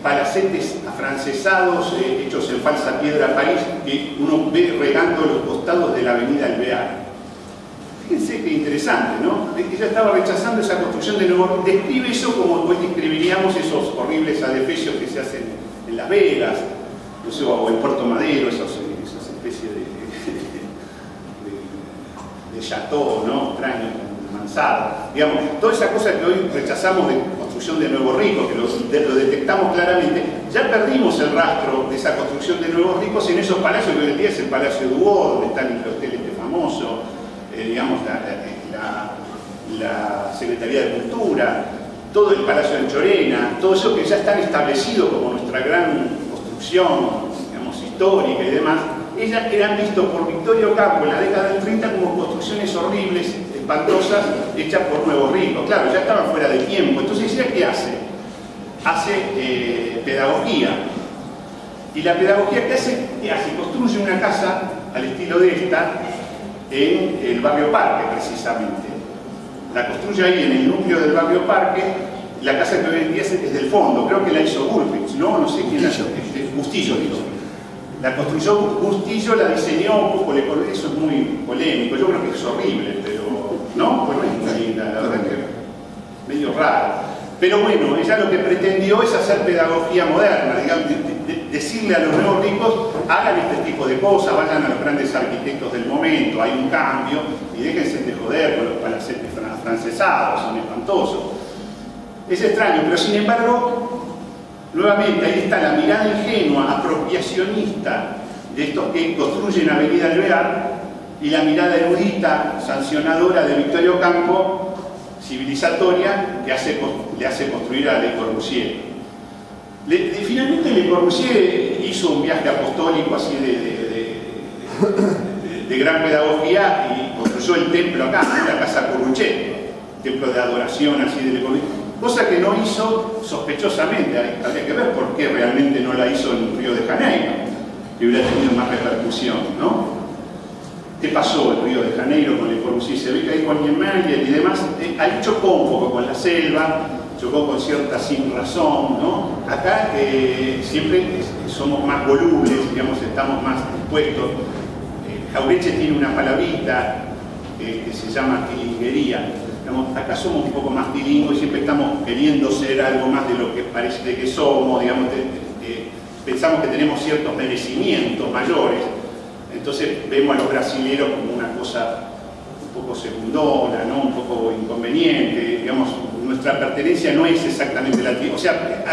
palacetes afrancesados hechos en falsa piedra París, que uno ve regando los costados de la avenida Alvear. Fíjense qué interesante, ¿no? Ella estaba rechazando esa construcción de nuevo. Describe eso como hoy describiríamos esos horribles adefesios que se hacen en Las Vegas, no sé, o en Puerto Madero, esas especies de chateau, ¿no? Extraños, mansarda. Digamos, toda esa cosa que hoy rechazamos de construcción de nuevos ricos, que lo detectamos claramente, ya perdimos el rastro de esa construcción de nuevos ricos en esos palacios, que hoy en día es el Palacio Dubó, donde está el hotel famoso, digamos, la Secretaría de Cultura, todo el Palacio de Anchorena, todo eso que ya están establecido como nuestra gran construcción, digamos, histórica y demás, ellas eran vistos por Victorio Campo en la década del 30 como construcciones horribles, espantosas, hechas por nuevos ricos. Claro, ya estaban fuera de tiempo. Entonces, ¿ella qué hace? Hace pedagogía. Y la pedagogía que hace, construye una casa al estilo de esta en el barrio Parque, precisamente. La construye ahí en el núcleo del barrio Parque. La casa que hoy en día es del fondo, creo que la hizo Bullrich, no sé quién la hizo, Bustillo dijo. La construyó Bustillo, la diseñó un poco, eso es muy polémico, yo creo que es horrible, pero no, pues no es muy linda, la verdad que medio rara. Pero bueno, ella lo que pretendió es hacer pedagogía moderna, digamos, decirle a los nuevos ricos, hagan este tipo de cosas, vayan a los grandes arquitectos del momento, hay un cambio, y déjense de joder con los palacetes francesados, son espantosos. Es extraño, pero sin embargo, nuevamente ahí está la mirada ingenua, apropiacionista de estos que construyen Avenida Alvear y la mirada erudita, sancionadora de Victorio Campo, civilizatoria, que le hace construir a Le Corbusier. Finalmente Le Corbusier hizo un viaje apostólico así de gran pedagogía y construyó el templo acá, la Casa Corbuchet, templo de adoración así de Le Corbusier. Cosa que no hizo sospechosamente, habría que ver por qué realmente no la hizo en Río de Janeiro, que hubiera tenido más repercusión, ¿no? ¿qué pasó en Río de Janeiro con Le Corbusier? Se ve que ahí con Niemeyer y demás, ahí chocó un poco con la selva, chocó con cierta sin razón, ¿no? Acá siempre somos más volubles, digamos, estamos más dispuestos. Jauretche tiene una palabrita que se llama tilinguería. Digamos, acá somos un poco más bilingües, siempre estamos queriendo ser algo más de lo que parece que somos, digamos, pensamos que tenemos ciertos merecimientos mayores. Entonces vemos a los brasileños como una cosa un poco segundona, ¿no? Un poco inconveniente, digamos, nuestra pertenencia no es exactamente latino, o sea,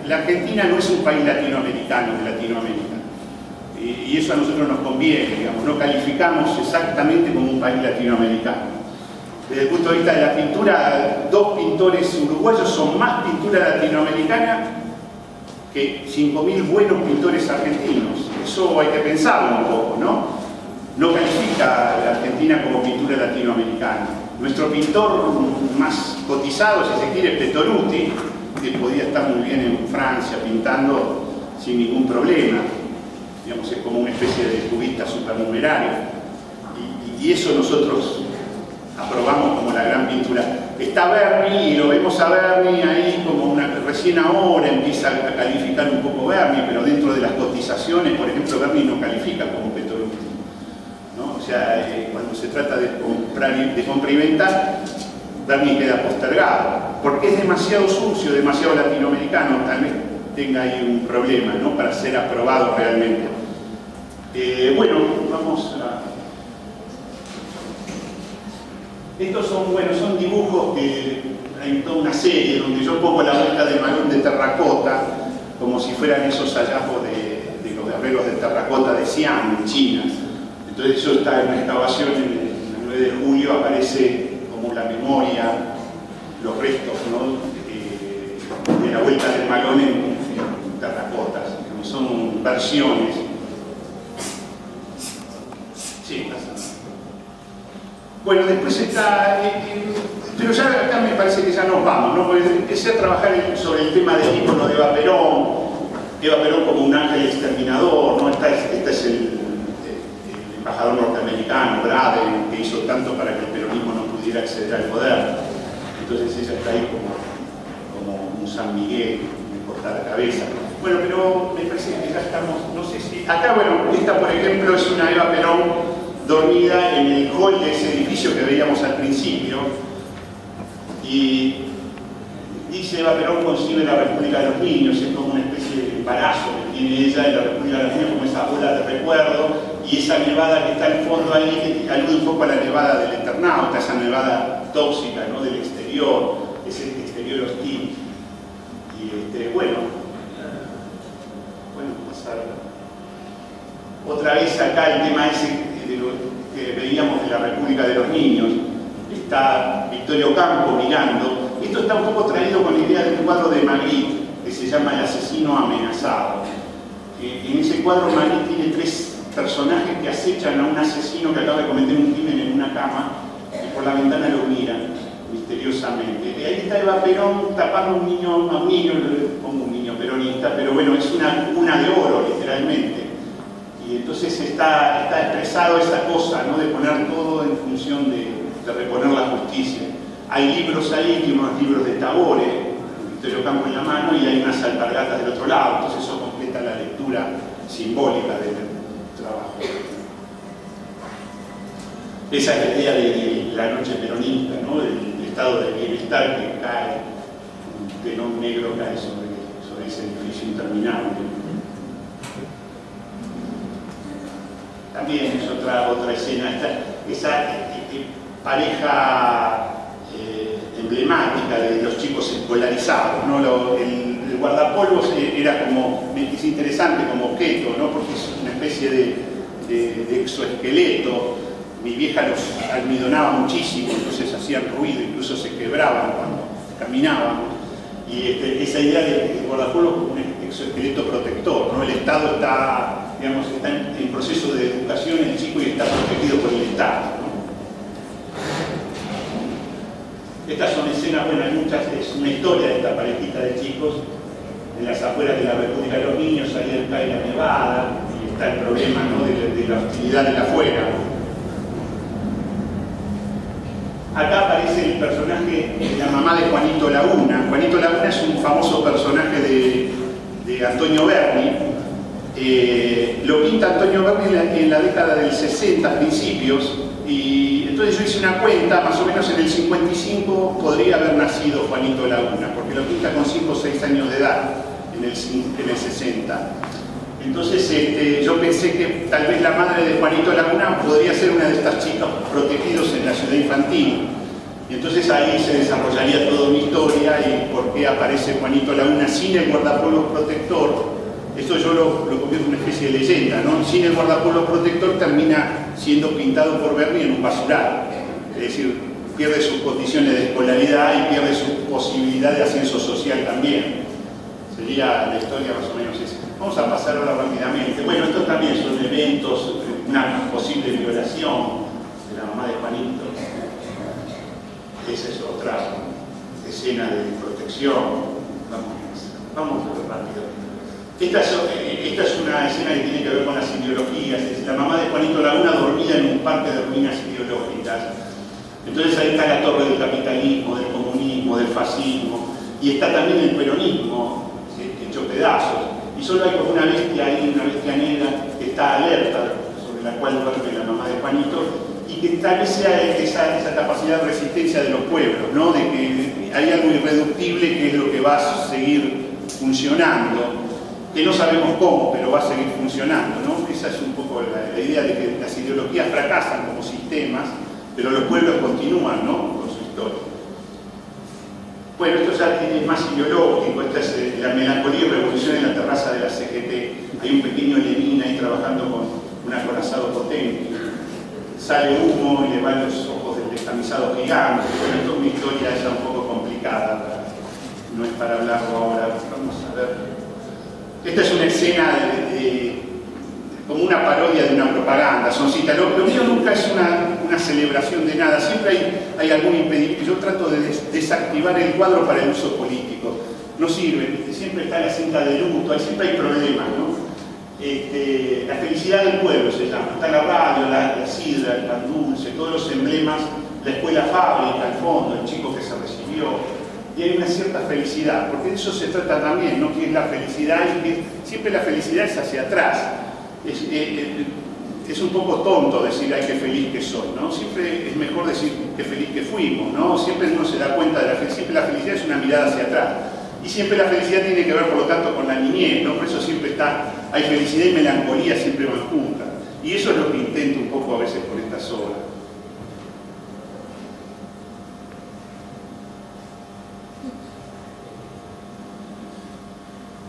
la Argentina no es un país latinoamericano de Latinoamérica, y eso a nosotros nos conviene, digamos, no calificamos exactamente como un país latinoamericano. Desde el punto de vista de la pintura, dos pintores uruguayos son más pintura latinoamericana que 5.000 buenos pintores argentinos. Eso hay que pensarlo un poco, ¿no? No califica a la Argentina como pintura latinoamericana. Nuestro pintor más cotizado, si se quiere, Petoruti, que podía estar muy bien en Francia pintando sin ningún problema. Digamos, es como una especie de cubista supernumerario. Y eso nosotros aprobamos como la gran pintura. Está Berni, y lo vemos a Berni ahí como recién ahora empieza a calificar un poco Berni, pero dentro de las cotizaciones, por ejemplo, Berni no califica como Petoruti, ¿no? O sea, cuando se trata de comprar y ventar, Berni queda postergado, porque es demasiado sucio, demasiado latinoamericano, tal vez tenga ahí un problema, ¿no? Para ser aprobado realmente. Bueno, vamos a... Estos son dibujos que hay toda una serie donde yo pongo la vuelta del Malón de terracota como si fueran esos hallazgos de los guerreros de terracota de Xi'an, en China. Entonces eso está en una excavación en el 9 de julio, aparece como la memoria, los restos, ¿no? De la vuelta del Malón en terracotas, que son versiones. Sí, pasa. Bueno, después está, pero ya acá me parece que ya nos vamos, ¿no? Porque empecé a trabajar sobre el tema del ícono de Eva Perón como un ángel exterminador, ¿no? Este es el embajador norteamericano, Braden, que hizo tanto para que el peronismo no pudiera acceder al poder. Entonces ella está ahí como un San Miguel, me corta la cabeza. Bueno, pero me parece que ya estamos, no sé si... Acá, bueno, esta por ejemplo es una Eva Perón dormida en el hall de ese edificio que veíamos al principio, y dice Eva Perón concibe la República de los Niños, es como una especie de embarazo que tiene ella en la República de los Niños, como esa bola de recuerdo, y esa nevada que está al fondo ahí, que alude un poco a la nevada del Eternauta, esa nevada tóxica, ¿no? Del exterior, ese exterior hostil. Y bueno, pasar otra vez acá el tema ese de lo que veíamos de la República de los Niños. Está Victorio Campo mirando. Esto está un poco traído con la idea del cuadro de Magritte, que se llama El asesino amenazado. En ese cuadro Magritte tiene tres personajes que acechan a un asesino que acaba de cometer un crimen en una cama y por la ventana lo miran misteriosamente. Y ahí está Eva Perón tapando a un niño, le pongo un niño peronista, pero bueno, es una cuna de oro, literalmente. Y entonces está expresado esa cosa, ¿no? De poner todo en función de reponer la justicia. Hay libros ahí, que unos libros de Tagore, Victorio Campo en la mano, y hay unas alpargatas del otro lado, entonces eso completa la lectura simbólica del trabajo. Esa es la idea de la noche peronista, ¿no? Del estado de bienestar que cae, un telón negro cae sobre ese edificio interminable. También es otra escena, esa pareja emblemática de los chicos escolarizados, ¿no? El guardapolvos era como, es interesante como objeto, ¿no? Porque es una especie de exoesqueleto. Mi vieja los almidonaba muchísimo, entonces hacían ruido, incluso se quebraban cuando caminaban. Y esa idea del guardapolvos como un exoesqueleto protector, ¿no? El Estado está, digamos, está en proceso de educación el chico y está protegido por el Estado, ¿no? Estas son escenas, bueno, hay muchas, es una historia de esta parejita de chicos en las afueras de la República de los Niños, ahí cae la nevada y está el problema, ¿no? de la hostilidad de la afuera. Acá aparece el personaje de la mamá de Juanito Laguna. Juanito Laguna es un famoso personaje de Antonio Berni. Lo pinta Antonio Berni en la década del 60, principios, y entonces yo hice una cuenta, más o menos en el 55 podría haber nacido Juanito Laguna, porque lo pinta con 5 o 6 años de edad en el 60. Entonces yo pensé que tal vez la madre de Juanito Laguna podría ser una de estas chicas protegidos en la ciudad infantil. Y entonces ahí se desarrollaría toda mi historia y por qué aparece Juanito Laguna sin el guardapolvos protector. Esto yo lo convierto en una especie de leyenda, ¿no? Sin el guardapolvos protector termina siendo pintado por Berni en un basural. Es decir, pierde sus condiciones de escolaridad y pierde su posibilidad de ascenso social también. Sería la historia más o menos esa. Vamos a pasar ahora rápidamente. Bueno, estos también son eventos, una posible violación de la mamá de Juanito. Esa es otra escena de protección. Vamos rápido. Esta es una escena que tiene que ver con las ideologías. Es la mamá de Juanito Laguna dormida en un parque de ruinas ideológicas. Entonces ahí está la torre del capitalismo, del comunismo, del fascismo, y está también el peronismo, hecho pedazos. Y solo hay como una bestia ahí, una bestia negra, que está alerta, sobre la cual duerme la mamá de Juanito, y que tal vez sea esa capacidad de resistencia de los pueblos, ¿no? De que hay algo irreductible que es lo que va a seguir funcionando, que no sabemos cómo, pero va a seguir funcionando, ¿no? Esa es un poco la idea de que las ideologías fracasan como sistemas, pero los pueblos continúan, ¿no? Con su historia. Bueno, esto ya es más ideológico, esta es la melancolía y revolución en la terraza de la CGT. Hay un pequeño Lenin ahí trabajando con un acorazado potente. Sale humo y le van los ojos del descamisado gigante. Bueno, esto es una historia ya un poco complicada, no es para hablarlo ahora. Vamos a ver. Esta es una escena como una parodia de una propaganda, Soncita. Lo mío nunca es una celebración de nada, siempre hay algún impedimento. Yo trato de desactivar el cuadro para el uso político. No sirve, siempre está la cinta de luto, siempre hay problemas, ¿no? La felicidad del pueblo se llama. Está la radio, la sidra, el pan dulce, todos los emblemas, la escuela fábrica, al fondo, el chico que se recibió. Y hay una cierta felicidad, porque de eso se trata también, ¿no? Que es la felicidad y que siempre la felicidad es hacia atrás. Es un poco tonto decir, ay, qué feliz que soy, ¿no? Siempre es mejor decir, qué feliz que fuimos, ¿no? Siempre uno se da cuenta de la felicidad, siempre la felicidad es una mirada hacia atrás. Y siempre la felicidad tiene que ver, por lo tanto, con la niñez, ¿no? Por eso siempre hay felicidad y melancolía, siempre van juntas. Y eso es lo que intento un poco a veces por estas obras.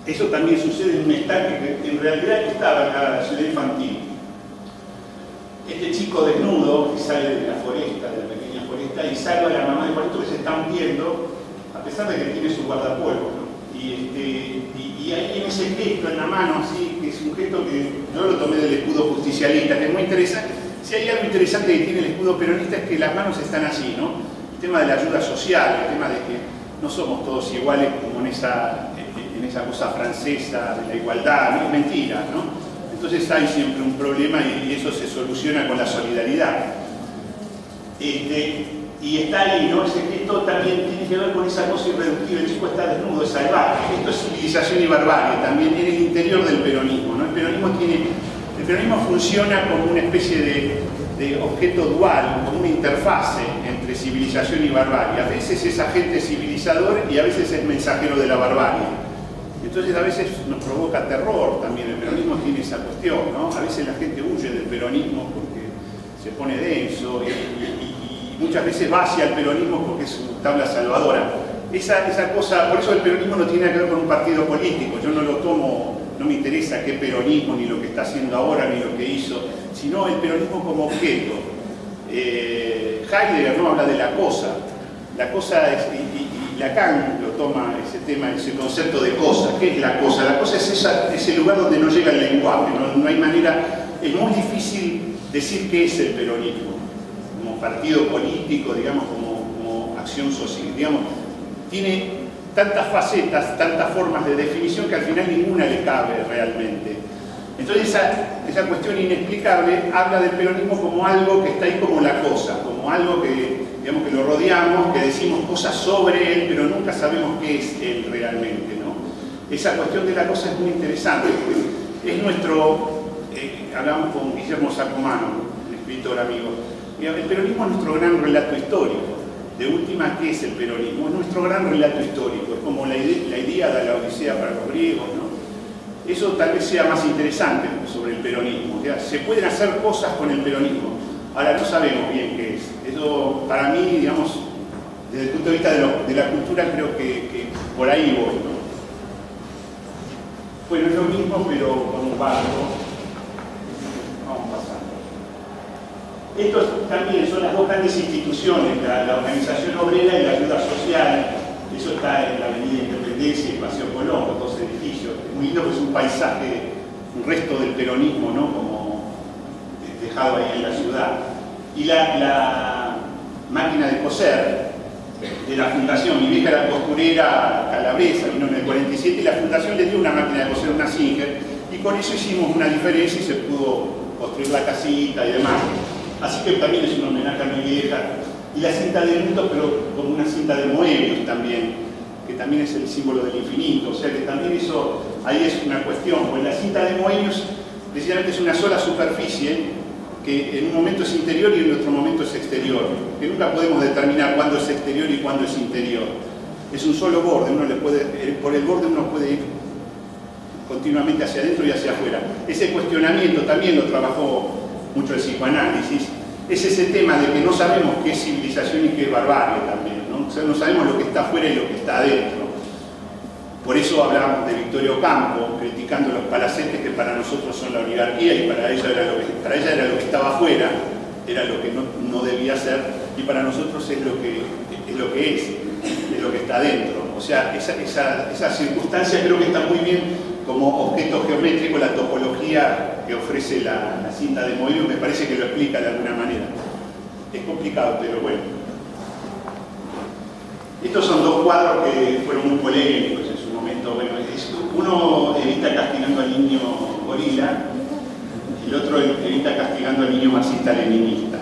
Eso también sucede en un estanque que en realidad estaba en la ciudad infantil. Este chico desnudo que sale de la foresta, de la pequeña foresta, y salva a la mamá de Juanito que se está hundiendo, a pesar de que tiene su guardapolvo, ¿no? Y ahí en ese gesto en la mano, así, que es un gesto que yo lo tomé del escudo justicialista, que es muy interesante. Si hay algo interesante que tiene el escudo peronista es que las manos están así, ¿no? El tema de la ayuda social, el tema de que no somos todos iguales como en esa cosa francesa de la igualdad, no es mentira, ¿no? Entonces hay siempre un problema y eso se soluciona con la solidaridad. Y está ahí, ¿no? Ese gesto también tiene que ver con esa cosa irreductible, el chico está desnudo, es salvaje. Esto es civilización y barbarie, también en el interior del peronismo, ¿no? El peronismo funciona como una especie de objeto dual, como una interfase entre civilización y barbarie. A veces es agente civilizador y a veces es mensajero de la barbarie. Entonces a veces nos provoca terror también, el peronismo tiene esa cuestión, ¿no? A veces la gente huye del peronismo porque se pone denso y muchas veces va hacia el peronismo porque es su tabla salvadora. Esa cosa, por eso el peronismo no tiene que ver con un partido político, yo no lo tomo, no me interesa qué peronismo, ni lo que está haciendo ahora, ni lo que hizo, sino el peronismo como objeto. Heidegger no habla de la cosa es, y Lacan lo toma ese tema, ese concepto de cosa. ¿Qué es la cosa? La cosa es ese lugar donde no llega el lenguaje, no hay manera, es muy difícil decir qué es el peronismo, como partido político, digamos, como acción social, digamos, tiene tantas facetas, tantas formas de definición que al final ninguna le cabe realmente. Entonces esa cuestión inexplicable habla del peronismo como algo que está ahí como la cosa, como algo que digamos que lo rodeamos, que decimos cosas sobre él, pero nunca sabemos qué es él realmente, ¿no? Esa cuestión de la cosa es muy interesante, porque es nuestro, hablamos con Guillermo Sacomano, un escritor amigo, el peronismo es nuestro gran relato histórico. De última, ¿qué es el peronismo? Es nuestro gran relato histórico, es como la Ilíada, la Odisea para los griegos, ¿no? Eso tal vez sea más interesante sobre el peronismo. O sea, se pueden hacer cosas con el peronismo. Ahora no sabemos bien qué es. Eso, para mí, digamos, desde el punto de vista de la cultura, creo que por ahí voy, ¿no? Bueno, es lo mismo, pero con un barco. Vamos pasando. Estos también son las dos grandes instituciones, la organización obrera y la ayuda social. Eso está en la Avenida Independencia y Paseo Colón, los dos edificios. Es muy lindo, porque es un paisaje, un resto del peronismo, ¿no? Como dejado ahí en la ciudad. Y la máquina de coser de la fundación. Mi vieja era costurera calabresa, vino en el 47, y la fundación le dio una máquina de coser, una Singer, y con eso hicimos una diferencia y se pudo construir la casita y demás. Así que también es un homenaje a mi vieja. Y la cinta de luto, pero como una cinta de Moebius también, que también es el símbolo del infinito. O sea que también eso, ahí es una cuestión. Pues la cinta de Moebius, precisamente es una sola superficie, que en un momento es interior y en otro momento es exterior. Que nunca podemos determinar cuándo es exterior y cuándo es interior. Es un solo borde, uno le puede, por el borde uno puede ir continuamente hacia adentro y hacia afuera. Ese cuestionamiento también lo trabajó mucho el psicoanálisis, es ese tema de que no sabemos qué es civilización y qué es barbarie también, ¿no? O sea, no sabemos lo que está afuera y lo que está adentro. Por eso hablábamos de Victoria Ocampo, criticando los palacetes que para nosotros son la oligarquía y para ella era lo que estaba afuera, era lo que no debía ser, y para nosotros es lo que es lo que está adentro. O sea, esa circunstancia creo que está muy bien como objeto geométrico. La topología que ofrece la cinta de Moebius me parece que lo explica de alguna manera. Es complicado, pero bueno. Estos son dos cuadros que fueron muy polémicos en su momento. Bueno, uno Evita castigando al niño gorila, y el otro Evita castigando al niño marxista-leninista.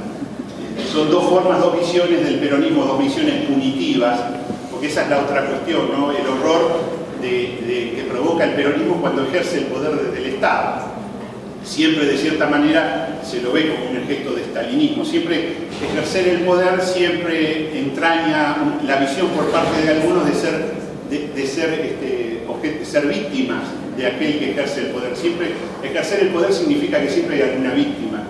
Son dos formas, dos visiones del peronismo, dos visiones punitivas, porque esa es la otra cuestión, ¿no? El horror que provoca el peronismo cuando ejerce el poder desde el Estado. Siempre, de cierta manera, se lo ve como un gesto de stalinismo. Siempre ejercer el poder siempre entraña la visión por parte de algunos de ser víctimas de aquel que ejerce el poder. Siempre ejercer el poder significa que siempre hay alguna víctima.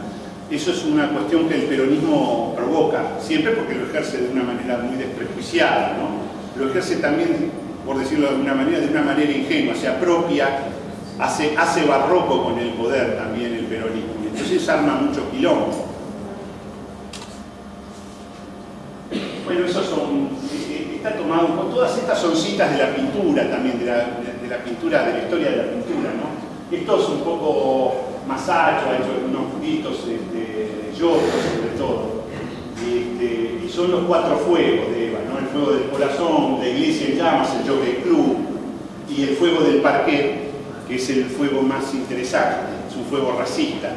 Eso es una cuestión que el peronismo provoca, siempre porque lo ejerce de una manera muy desprejuiciada, ¿no? Lo ejerce también, por decirlo de alguna manera ingenua, se apropia, hace barroco con el poder también el peronismo. Entonces arma mucho quilombo. Bueno, esos son, está tomado, todas estas son citas de la pintura también, de la pintura, de la historia de la pintura, ¿no? Esto es un poco Masaccio, ha hecho unos gritos, Giotto sobre todo. Y son los cuatro fuegos de Eva, ¿no? El fuego del corazón, la iglesia en llamas, el Jockey Club, y el fuego del parqué, que es el fuego más interesante, es un fuego racista.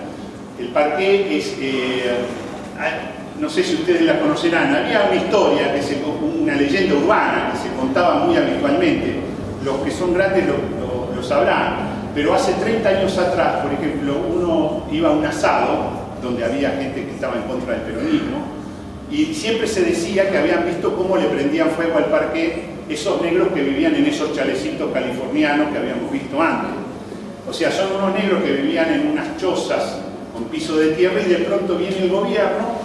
El parqué es, no sé si ustedes la conocerán, había una historia, una leyenda urbana que se contaba muy habitualmente. Los que son grandes lo sabrán, pero hace 30 años atrás, por ejemplo, uno iba a un asado donde había gente que estaba en contra del peronismo, y siempre se decía que habían visto cómo le prendían fuego al parqué esos negros que vivían en esos chalecitos californianos que habíamos visto antes. O sea, son unos negros que vivían en unas chozas con piso de tierra, y de pronto viene el gobierno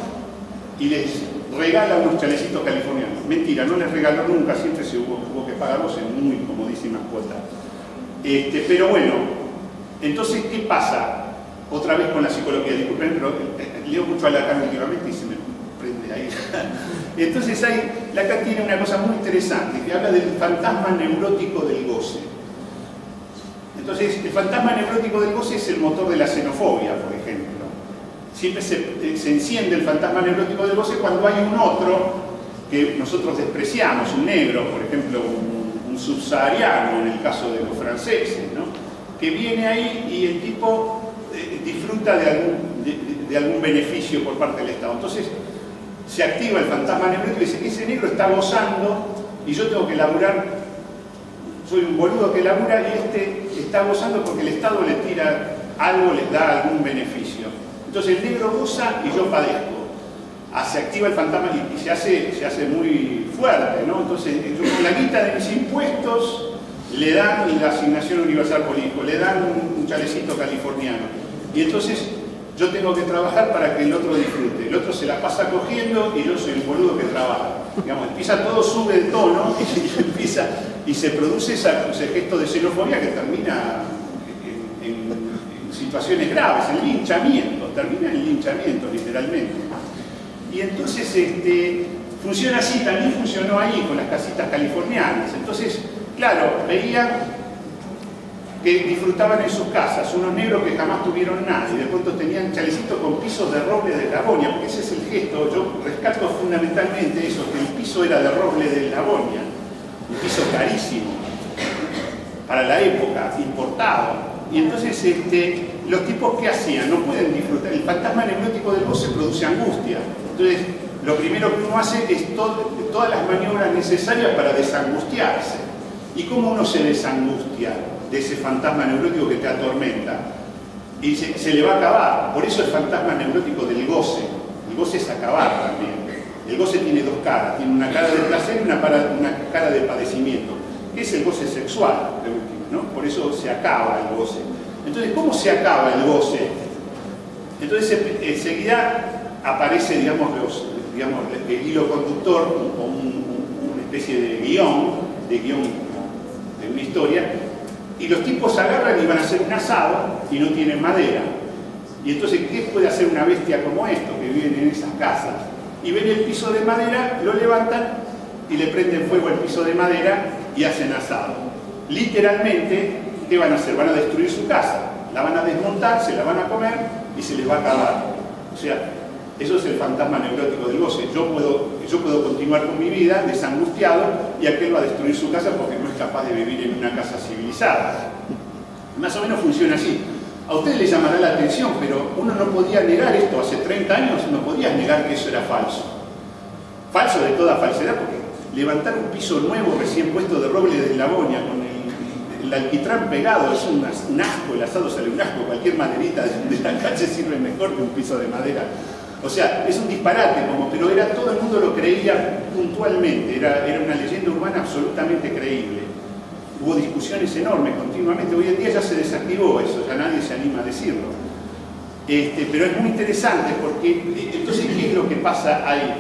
y les regala unos chalecitos californianos. Mentira, no les regaló nunca, siempre se hubo que pagarlos en muy comodísimas cuotas. Pero bueno, entonces, ¿qué pasa? Otra vez con la psicología, disculpen, pero leo mucho a Lacan últimamente y se me prende ahí. Entonces Lacan tiene una cosa muy interesante, que habla del fantasma neurótico del goce. Entonces, el fantasma neurótico del goce es el motor de la xenofobia, por ejemplo. Siempre se enciende el fantasma neurótico del goce cuando hay un otro que nosotros despreciamos, un negro, por ejemplo, un subsahariano, en el caso de los franceses, ¿no? Que viene ahí y el tipo disfruta de algún beneficio por parte del Estado. Entonces, se activa el fantasma neurótico y dice, ese negro está gozando y yo tengo que laburar, soy un boludo que labura y este está gozando porque el Estado le tira algo, les da algún beneficio. Entonces el negro goza y yo padezco. Se activa el fantasma y se hace muy fuerte, ¿no? Entonces yo con la guita de mis impuestos le dan la asignación universal por hijo, le dan un chalecito californiano. Y entonces yo tengo que trabajar para que el otro disfrute. El otro se la pasa cogiendo y yo soy el boludo que trabaja. Digamos, empieza todo, sube el tono y se produce ese gesto de xenofobia que termina en situaciones graves, en linchamiento, termina en linchamiento literalmente. Y entonces funciona así, también funcionó ahí con las casitas californianas. Entonces, claro, veía que disfrutaban en sus casas, unos negros que jamás tuvieron nada y de pronto tenían chalecitos con pisos de roble de Lavonia, porque ese es el gesto. Yo rescato fundamentalmente eso, que el piso era de roble de Lavonia, un piso carísimo para la época, importado. Y entonces los tipos ¿qué hacían? No pueden disfrutar. El fantasma neurótico del goce produce angustia. Entonces lo primero que uno hace es todas las maniobras necesarias para desangustiarse. ¿Y cómo uno se desangustia de ese fantasma neurótico que te atormenta? Y se le va a acabar. Por eso el fantasma neurótico del goce. El goce es acabar también. El goce tiene dos caras. Tiene una cara de placer y una cara de padecimiento. Que es el goce sexual, de último, ¿no? Por eso se acaba el goce. Entonces, ¿cómo se acaba el goce? Entonces, enseguida aparece, digamos, el hilo conductor o una especie de guión de una historia, y los tipos agarran y van a hacer un asado y no tienen madera. Y entonces, ¿qué puede hacer una bestia como esto que viven en esas casas? Y ven el piso de madera, lo levantan y le prenden fuego al piso de madera y hacen asado. Literalmente, ¿qué van a hacer? Van a destruir su casa, la van a desmontar, se la van a comer y se les va a acabar. O sea, eso es el fantasma neurótico del goce. Yo puedo continuar con mi vida desangustiado y aquel va a destruir su casa porque no es capaz de vivir en una casa civilizada. Más o menos funciona así. A ustedes les llamará la atención, pero uno no podía negar esto. Hace 30 años no podías negar que eso era falso. Falso de toda falsedad, porque levantar un piso nuevo recién puesto de roble de Lavonia con el alquitrán pegado es un asco, el asado sale un asco, cualquier maderita de la calle sirve mejor que un piso de madera. O sea, es un disparate, pero todo el mundo lo creía puntualmente, era una leyenda urbana absolutamente creíble. Hubo discusiones enormes continuamente, hoy en día ya se desactivó eso, ya nadie se anima a decirlo. Pero es muy interesante porque, entonces, ¿qué es lo que pasa ahí?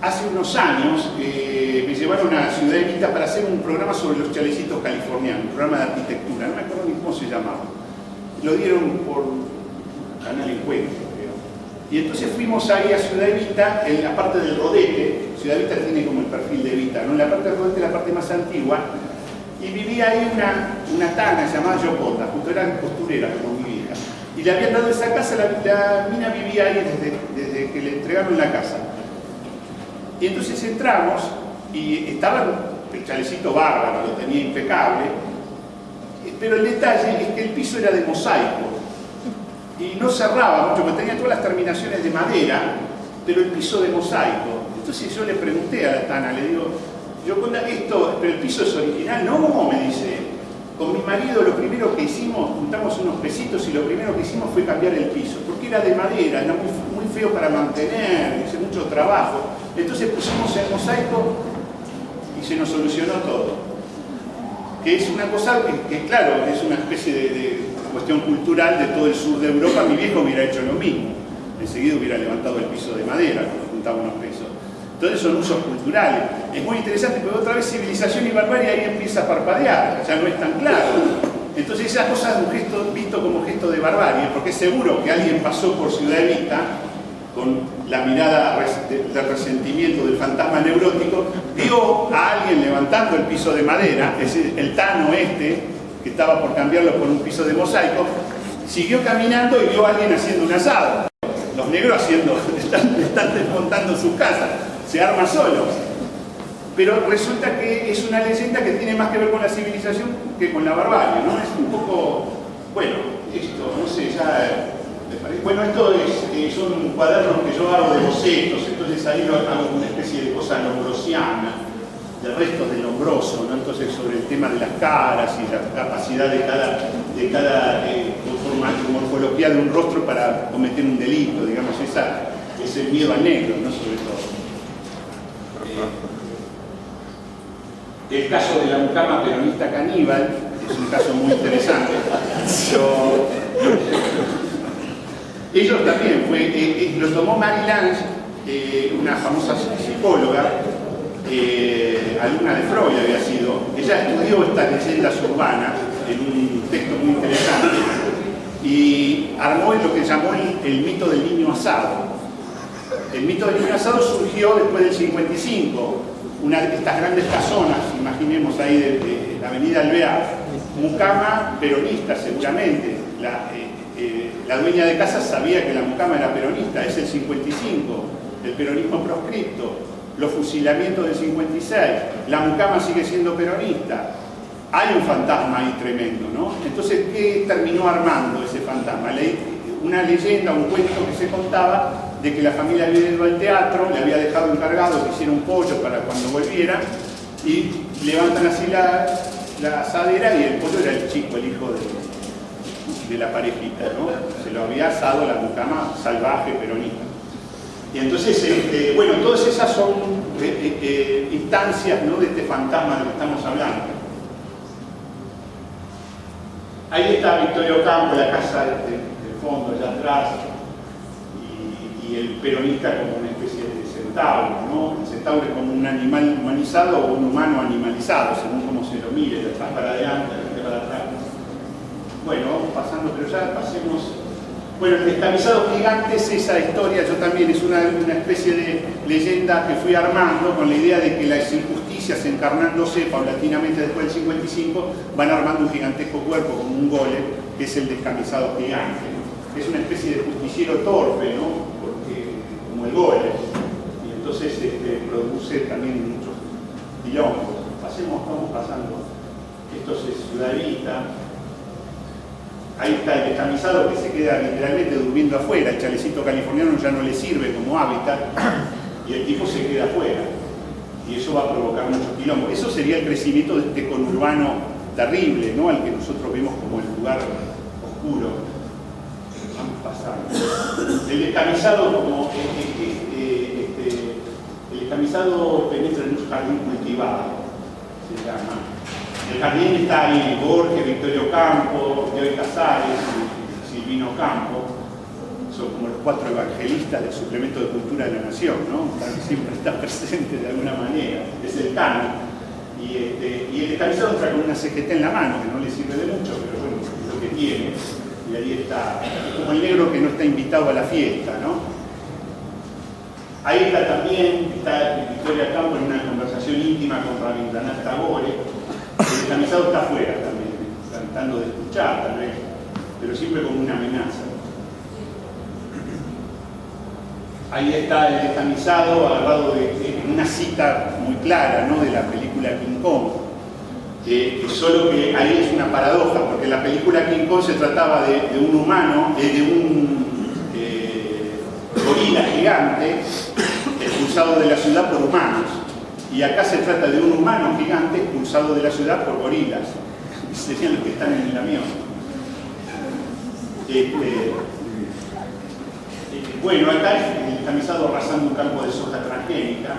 Hace unos años me llevaron a Ciudad Evita para hacer un programa sobre los chalecitos californianos, un programa de arquitectura, no me acuerdo ni cómo se llamaba. Lo dieron por Canal Encuentro, creo. Y entonces fuimos ahí a Ciudad Evita, en la parte del rodete. Ciudad Evita tiene como el perfil de Evita, ¿no? En la parte del rodete, la parte más antigua, y vivía ahí una tana llamada Yoconda, justo era costurera como mi hija. Y le habían dado esa casa, la mina vivía ahí desde que le entregaron la casa. Y entonces entramos y estaba el chalecito bárbaro, lo tenía impecable, pero el detalle es que el piso era de mosaico y no cerraba mucho, porque tenía todas las terminaciones de madera, pero el piso de mosaico. Entonces yo le pregunté a la tana, le digo, pero el piso es original. No, me dice, con mi marido lo primero que hicimos, juntamos unos pesitos y lo primero que hicimos fue cambiar el piso, porque era de madera, era muy feo para mantener, hice mucho trabajo. Entonces pusimos el mosaico y se nos solucionó todo. Que es una cosa que claro, es una especie de cuestión cultural de todo el sur de Europa. Mi viejo hubiera hecho lo mismo. Enseguida hubiera levantado el piso de madera cuando juntaba unos pesos. Entonces son usos culturales. Es muy interesante porque otra vez civilización y barbarie ahí empieza a parpadear. Ya no es tan claro. Entonces esas cosas un gesto visto como gesto de barbarie, porque es seguro que alguien pasó por Ciudad Evita con la mirada de resentimiento del fantasma neurótico, vio a alguien levantando el piso de madera, es decir, el tano que estaba por cambiarlo por un piso de mosaico, siguió caminando y vio a alguien haciendo un asado. Los negros están desmontando sus casas, se arma solos. Pero resulta que es una leyenda que tiene más que ver con la civilización que con la barbarie, ¿no? Es un poco, bueno, esto, no sé, ya Bueno, esto son cuadernos que yo hago de bocetos, entonces ahí hago una especie de cosa lombrosiana, de restos del lombroso, ¿no? Entonces sobre el tema de las caras y la capacidad de cada morfología de un rostro para cometer un delito, digamos, esa es el miedo al negro, ¿no? Sobre todo. El caso de la mucama peronista caníbal es un caso muy interesante. Ellos también, lo tomó Mary Lange, una famosa psicóloga, alumna de Freud había sido. Ella estudió estas leyendas urbanas en un texto muy interesante y armó lo que llamó el mito del niño asado. El mito del niño asado surgió después del 55, una de estas grandes casonas, imaginemos ahí de la avenida Alvear, mucama peronista seguramente. La dueña de casa sabía que la mucama era peronista, es el 55, el peronismo proscripto, los fusilamientos del 56, la mucama sigue siendo peronista. Hay un fantasma ahí tremendo, ¿no? Entonces, ¿qué terminó armando ese fantasma? Una leyenda, un cuento que se contaba de que la familia había ido al teatro, le había dejado encargado que hiciera un pollo para cuando volviera, y levantan así la asadera y el pollo era el chico, el hijo de la parejita, ¿no? Se lo había asado la mucama salvaje peronista. Y entonces, bueno, todas esas son instancias, ¿no?, de este fantasma de lo que estamos hablando. Ahí está Victoria Ocampo, la casa del fondo, allá atrás, y el peronista como una especie de centauro, ¿no? El centauro es como un animal humanizado o un humano animalizado, según cómo se lo mire, de atrás para adelante, de para atrás. Bueno, vamos pasando, pero ya pasemos. Bueno, el descamisado gigante es esa historia, yo también, es una especie de leyenda que fui armando con la idea de que las injusticias encarnándose paulatinamente después del 55 van armando un gigantesco cuerpo como un golem, que es el descamisado gigante. Es una especie de justiciero torpe, ¿no? Porque, como el golem. Y entonces produce también muchos quilombos. Vamos pasando. Esto es Ciudad Evita. Ahí está el descamisado que se queda literalmente durmiendo afuera. El chalecito californiano ya no le sirve como hábitat y el tipo se queda afuera. Y eso va a provocar mucho quilombo. Eso sería el crecimiento de este conurbano terrible, ¿no?, al que nosotros vemos como el lugar oscuro. Vamos pasando. El descamisado, como el descamisado penetra en un jardín cultivado, se llama. El jardín está ahí Borges, Victoria Ocampo, Bioy Casares y Silvino Ocampo. Son como los 4 evangelistas del suplemento de cultura de la nación, ¿no? Siempre está presente de alguna manera. Es el canon. Y el descamisado entra con una CGT en la mano, que no le sirve de mucho, pero bueno, es lo que tiene. Y ahí está, es como el negro que no está invitado a la fiesta, ¿no? Ahí está también, está Victoria Ocampo en una conversación íntima con Rabindranath Tagore. El descamisado está afuera también, tratando de escuchar tal vez, pero siempre como una amenaza. Ahí está el descamisado agarrado en una cita muy clara, ¿no?, de la película King Kong. Solo que ahí es una paradoja, porque en la película King Kong se trataba de un humano, de un gorila gigante expulsado de la ciudad por humanos. Y acá se trata de un humano gigante expulsado de la ciudad por gorilas. Serían los que están en el avión. Bueno, acá el descamisado arrasando un campo de soja transgénica.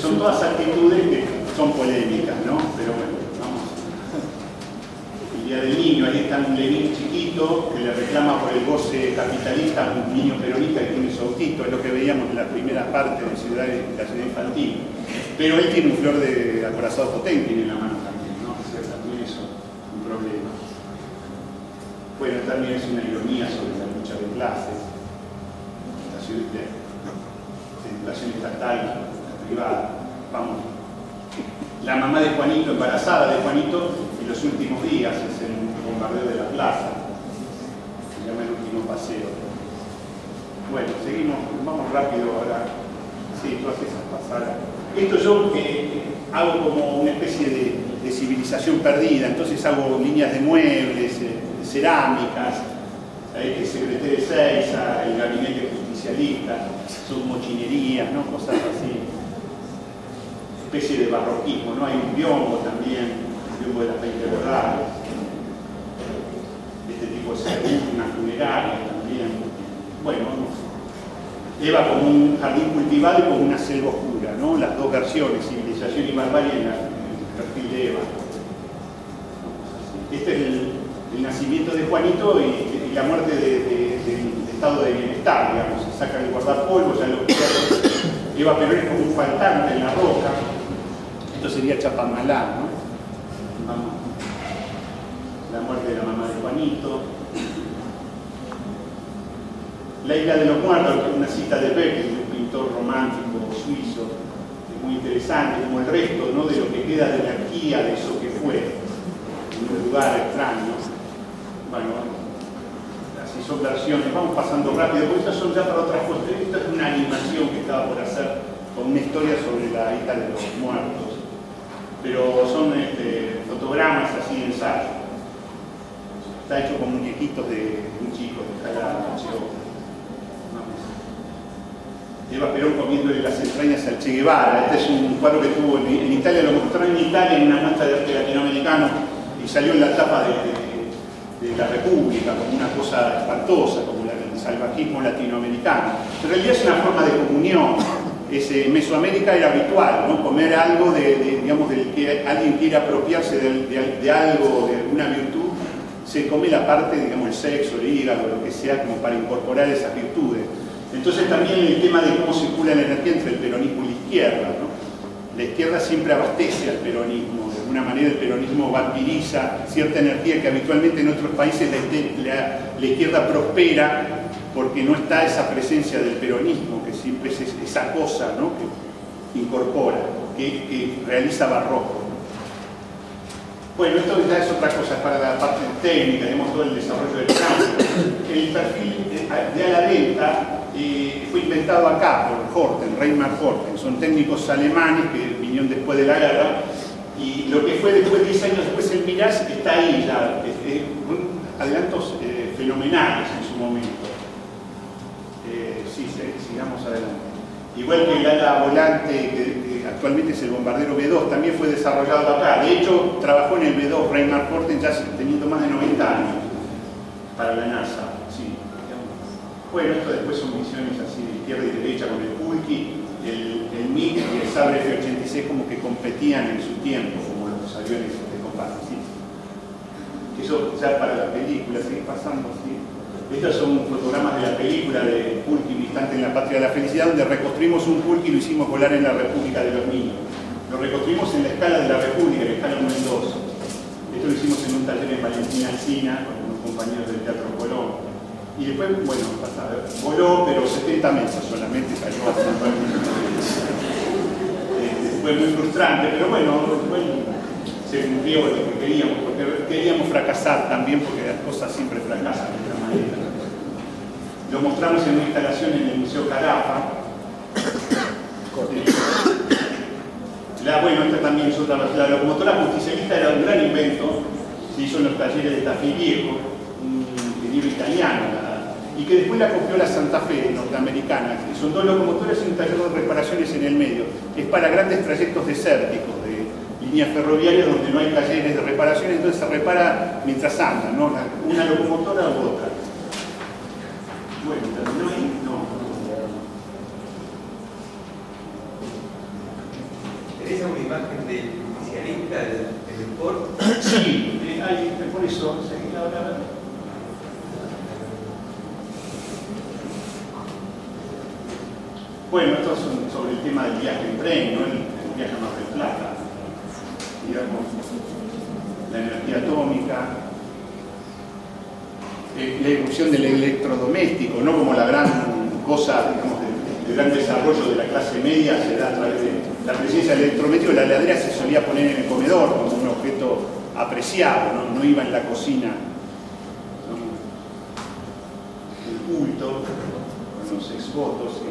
Son todas actitudes que son polémicas, ¿no? Pero bueno, vamos. El Día del Niño, ahí está un Lenín chiquito que le reclama por el goce capitalista a un niño peronista que tiene su autito, es lo que veíamos en la primera parte de la ciudad infantil. Pero él tiene un flor de acorazado Potemkin en la mano también, ¿no? O sea, también eso es un problema. Bueno, también es una ironía sobre la lucha de clases, la educación estatal, la privada. Vamos. La mamá de Juanito, embarazada de Juanito, en los últimos días, es el bombardeo de la plaza. Se llama El Último Paseo. Bueno, seguimos, vamos rápido ahora. Sí, todas esas pasadas. Esto yo hago como una especie de civilización perdida, entonces hago líneas de muebles, etc. cerámicas, el secretario de Seiza, el gabinete justicialista, son mochinerías, ¿no? Cosas así, especie de barroquismo, ¿no? Hay un biombo también, el biombo de las 20 verdades, este tipo de servicio, una funeraria también. Bueno, Eva como un jardín cultivado y como una selva oscura, ¿no? Las dos versiones, civilización y barbarie en el perfil de Eva. Este es el nacimiento de Juanito y la muerte del estado de bienestar, digamos. Se saca el guardapolvo, ya lo que Eva Perón es como un faltante en la roca. Esto sería Chapamalá, ¿no? La muerte de la mamá de Juanito. La isla de los muertos, que es una cita de Beckett, un pintor romántico suizo, es muy interesante, como el resto, ¿no? De lo que queda de anarquía, de eso que fue, en un lugar extraño. Bueno, así son versiones, vamos pasando rápido, porque estas son ya para otras cosas. Esta es una animación que estaba por hacer con una historia sobre la isla de los muertos, pero son fotogramas así de ensayo. Está hecho con muñequitos de un chico de cada museo. Eva Perón comiéndole las entrañas al Che Guevara. Este es un cuadro que tuvo en Italia, lo mostraron en Italia en una muestra de arte latinoamericano y salió en la tapa de la República como una cosa espantosa, como el salvajismo latinoamericano. En realidad es una forma de comunión. En Mesoamérica era habitual, ¿no? Comer algo digamos, del que alguien quiere apropiarse de algo, de alguna virtud, se come la parte, digamos, el sexo, el hígado, lo que sea, como para incorporar esas virtudes. Entonces también el tema de cómo circula la energía entre el peronismo y la izquierda, ¿no? La izquierda siempre abastece al peronismo, de alguna manera el peronismo vampiriza cierta energía que habitualmente en otros países la izquierda prospera porque no está esa presencia del peronismo, que siempre es esa cosa, ¿no? Que incorpora, que realiza barroco. Bueno, esto ya es otra cosa, para la parte técnica, tenemos todo el desarrollo del campo. El perfil de ala delta fue inventado acá por Horten, Reimar Horten. Son técnicos alemanes que vinieron después de la guerra, y lo que fue después, 10 años después, el Mirage está ahí ya, adelantos fenomenales en su momento. Sí, sigamos adelante. Igual que el ala volante, que actualmente es el bombardero B-2, también fue desarrollado acá. De hecho, trabajó en el B-2 Reimar Horten ya teniendo más de 90 años para la NASA. Sí. Bueno, esto después son misiones así de izquierda y derecha con el Pulki, el MiG y el Sabre F-86 como que competían en su tiempo, como los aviones de combate. ¿Sí? Eso ya para la película, sigue pasando así. Estos son fotogramas de la película de Pulki, Un instante en la patria de la felicidad, donde reconstruimos un Pulki y lo hicimos volar en la República de los Niños. Lo reconstruimos en la escala de la República, en la escala 1 en 2. Esto lo hicimos en un taller en Valentina Alsina con unos compañeros del Teatro Colón. Y después, bueno, voló, pero 70 meses solamente cayó así. Fue muy frustrante, pero bueno, se cumplió lo que queríamos, porque queríamos fracasar también, porque las cosas siempre fracasan de esta manera. Lo mostramos en una instalación en el Museo Carafa. Bueno, esta también es otra. La locomotora justicialista era un gran invento, se hizo en los talleres de Tafí Viejo, un ingeniero italiano, y que después la copió la Santa Fe norteamericana. Son dos locomotoras y un taller de reparaciones en el medio. Es para grandes trayectos desérticos, de líneas ferroviarias donde no hay talleres de reparación, entonces se repara mientras anda, ¿no? Una locomotora u otra. Bueno, ¿terminó ahí? No. ¿Tenés alguna imagen del justicialista, del sport? Sí, por eso, seguí ahora. Bueno, estos son sobre el tema del viaje en tren, ¿no? El viaje a Mar del Plata, digamos, la energía atómica, la irrupción del electrodoméstico, no como la gran cosa, digamos, del gran desarrollo de la clase media, se da a través de la presencia del electrodoméstico. La heladera se solía poner en el comedor como un objeto apreciado, no iba en la cocina, ¿no? El culto, con los exvotos.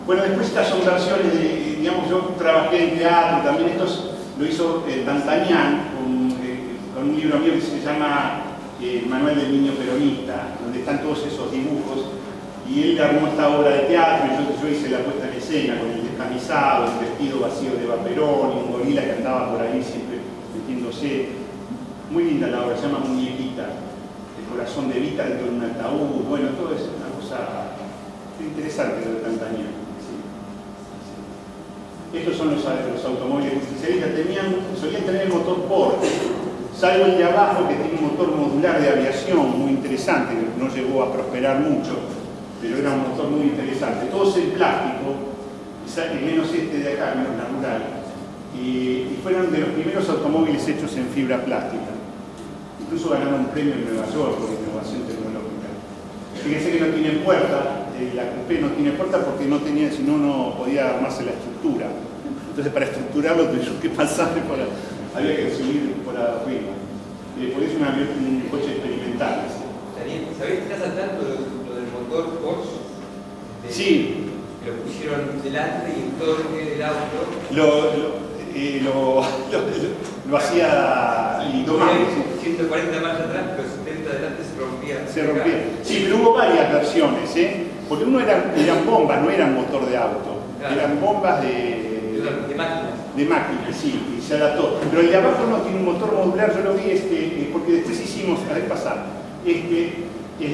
Bueno, después estas son versiones de, digamos, yo trabajé en teatro, también estos lo hizo D'Artagnan con un libro mío que se llama el manual del niño peronista, donde están todos esos dibujos, y él armó esta obra de teatro, y yo hice la puesta en escena con el descamisado, el vestido vacío de Eva Perón, y un gorila que andaba por ahí siempre metiéndose. Muy linda la obra, se llama Muñequita, el corazón de Evita dentro de un ataúd, bueno, todo es una cosa interesante de Tantaña. Sí. Estos son los automóviles justicialistas, solían tener el motor Porsche, salvo el de abajo que tiene un motor modular de aviación muy interesante, que no llegó a prosperar mucho, pero era un motor muy interesante. Todos en plástico, menos este de acá, menos natural, y fueron de los primeros automóviles hechos en fibra plástica. Incluso ganaron un premio en Nueva York por innovación tecnológica. Fíjense que no tienen puerta, la coupé no tiene puerta porque no tenía, si no, no podía armarse la estructura. Entonces, para estructurarlo tuvieron que pasar había que subir por arriba. Por eso un coche experimental. Daniel, ¿sabés que estás al tanto lo del motor Porsche? Sí. Que lo pusieron delante y en todo lo que es el auto. Lo hacía indomable. 140 marchas atrás, pero 70 adelante se rompía. Se rompía. Sí, pero hubo varias versiones, porque uno eran bombas, no eran motor de auto. Claro. Eran bombas de máquinas. De máquinas, sí, y se adaptó. Pero el de abajo no tiene un motor modular, yo lo vi, porque después hicimos, a ver pasar, es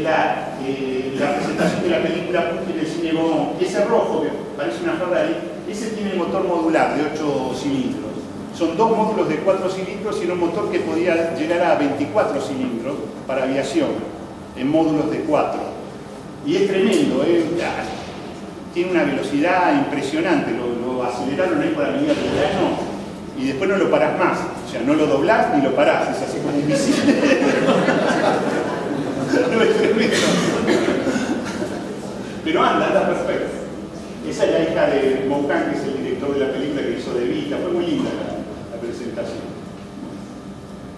la presentación de la película en el cine Beaumont. Ese rojo, que parece una Ferrari, ese tiene el motor modular de 8 cilindros. Son 2 módulos de 4 cilindros y era un motor que podía llegar a 24 cilindros para aviación, en módulos de 4. Y es tremendo, tiene una velocidad impresionante, lo aceleraron ahí por la avenida Belgrano y después no lo parás más. O sea, no lo doblás ni lo parás, es así como un misil. No es tremendo. Pero anda perfecto. Esa es la hija de Moucan, que es el director de la película que hizo de Evita. Fue muy linda la presentación.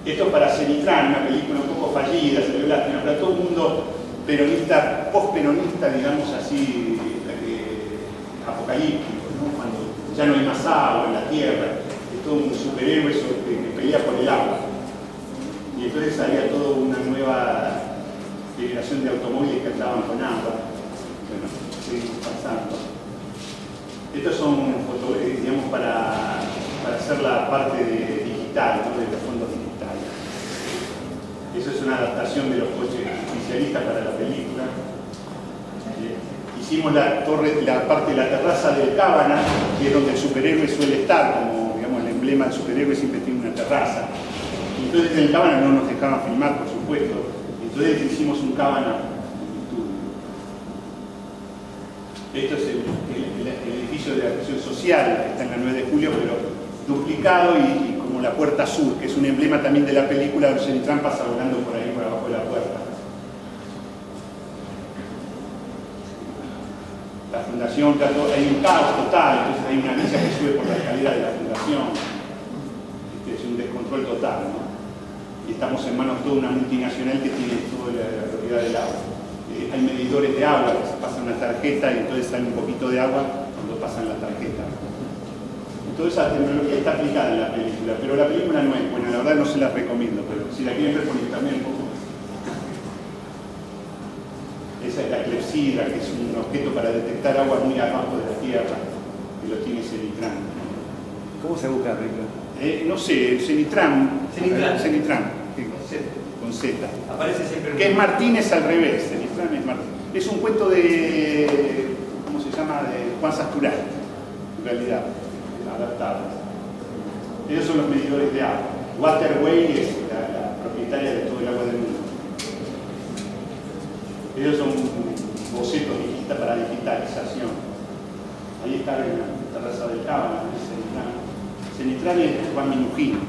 Esto es para Cenitran, una película un poco fallida, se dio lástima, para todo el mundo peronista, post-peronista, digamos así, apocalíptico, ¿no? Cuando ya no hay más agua en la tierra, es todo un superhéroe que pelea por el agua. Y entonces había toda una nueva generación de automóviles que andaban con agua. Bueno, seguimos pasando. Estos son fotos, digamos, para hacer la parte digital, ¿no? De los fondos digitales. Eso es una adaptación de los coches oficialistas para la película. Hicimos la parte de la terraza del Cábana, que es donde el superhéroe suele estar, como digamos, el emblema del superhéroe siempre tiene una terraza. Y entonces en el Cábana no nos dejaban filmar, por supuesto. Entonces hicimos un Cábana en estudio. Esto es el edificio de la acción social, que está en la 9 de julio, pero duplicado y como la puerta sur, que es un emblema también de la película, donde Cenitran pasa volando por ahí, por abajo de la puerta. La fundación, hay un caos total, entonces hay una misa que sube por la escalera de la fundación. Es un descontrol total, ¿no? Y estamos en manos de toda una multinacional que tiene toda la propiedad del agua. Hay medidores de agua que se pasan una tarjeta y entonces sale un poquito de agua cuando pasan la tarjeta. Toda esa tecnología está aplicada en la película, pero la película no es buena, la verdad no se la recomiendo, pero si la quieren ver por internet un poco. Esa es la clepsidra, que es un objeto para detectar agua muy abajo de la tierra, que lo tiene Cenitran. ¿Cómo se busca, Rico? No sé, Cenitran. Con Z. Aparece siempre. Que es Martínez al revés, Cenitran es Martínez. Es un cuento de, ¿cómo se llama? De Juan Sasturán, en realidad, adaptado. Ellos son los medidores de agua. Waterway es la propietaria de todo el agua del mundo. Ellos son bocetos para digitalización. Ahí está en la terraza del Cábana, Cenitran es Juan Minujín.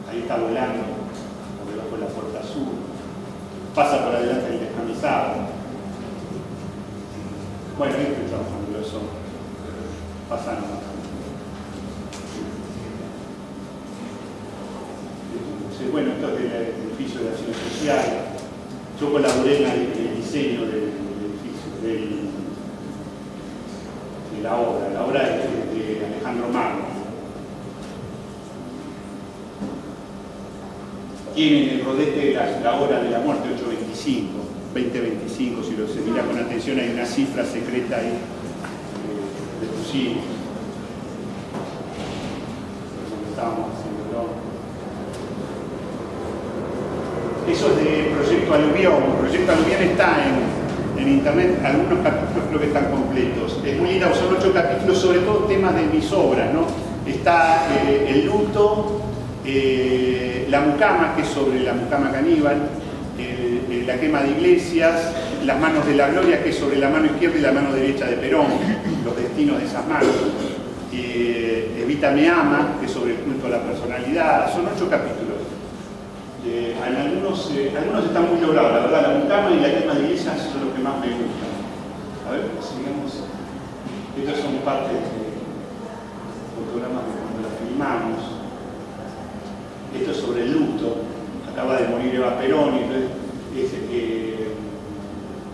Ahí está volando, por debajo de la puerta sur. Pasa por adelante el descamisado. Bueno, ahí estoy trabajando eso. Pasando. Bueno, esto es del edificio de acción social. Yo colaboré en el diseño del edificio, de la obra. La obra es de Alejandro Magno. tienen el rodete la hora de la muerte, 8:25, 20:25, si se mira con atención hay una cifra secreta ahí de fusil. Estábamos haciéndolo. Eso es de Proyecto Aluvión. Proyecto Aluvión está en internet, algunos capítulos creo que están completos. Es muy linda, son 8 capítulos, sobre todo temas de mis obras, ¿no? Está el luto, la mucama, que es sobre la mucama caníbal, la quema de iglesias, las manos de la gloria, que es sobre la mano izquierda y la mano derecha de Perón, los destinos de esas manos. Evita me ama, que es sobre el culto a la personalidad. Son 8 capítulos. Algunos están muy logrados, la verdad. La mucama y la quema de iglesias son los que más me gustan. A ver, sigamos. Estos son partes de fotogramas de cuando la filmamos. Esto es sobre el luto. Acaba de morir Eva Perón y entonces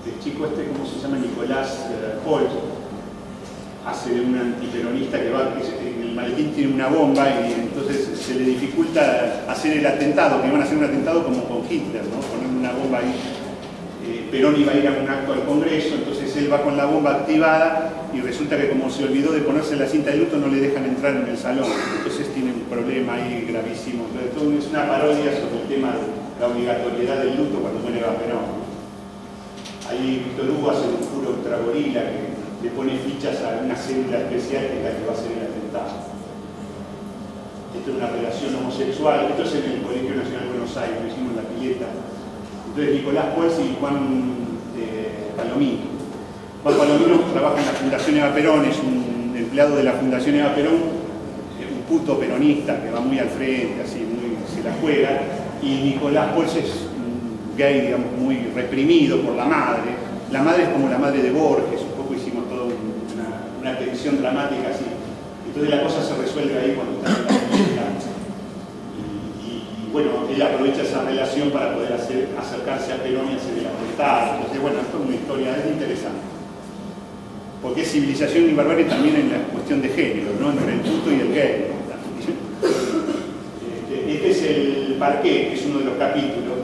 el chico este, ¿cómo se llama? Nicolás Holt, hace de un antiperonista que va, en el maletín tiene una bomba y entonces se le dificulta hacer el atentado, que iban a hacer un atentado como con Hitler, ¿no? Poner una bomba ahí. Perón iba a ir a un acto al Congreso, entonces él va con la bomba activada y resulta que como se olvidó de ponerse la cinta de luto no le dejan entrar en el salón, entonces tiene un problema ahí gravísimo. Entonces es una parodia sobre el tema de la obligatoriedad del luto cuando muere Eva Perón. Ahí Víctor Hugo hace un puro ultragorila que le pone fichas a una célula especial que es la que va a hacer el atentado. Esto es una relación homosexual, esto es en el Colegio Nacional de Buenos Aires, lo hicimos en la pileta. Entonces Nicolás Puels y Juan Palomino. Juan Palomino trabaja en la Fundación Eva Perón, es un empleado de la Fundación Eva Perón, un puto peronista que va muy al frente, así, se la juega, y Nicolás Puels es un gay, digamos, muy reprimido por la madre. La madre es como la madre de Borges, un poco hicimos toda una tensión dramática así. Entonces la cosa se resuelve ahí cuando está en la militancia. Y bueno, él aprovecha esa relación para poder acercarse a Perón y hacer el atentado. Entonces, bueno, esto es una historia, es interesante. Porque es civilización y barbarie también en la cuestión de género, ¿no? Entre el puto y el gay, ¿no? Este es el Parqué, que es uno de los capítulos,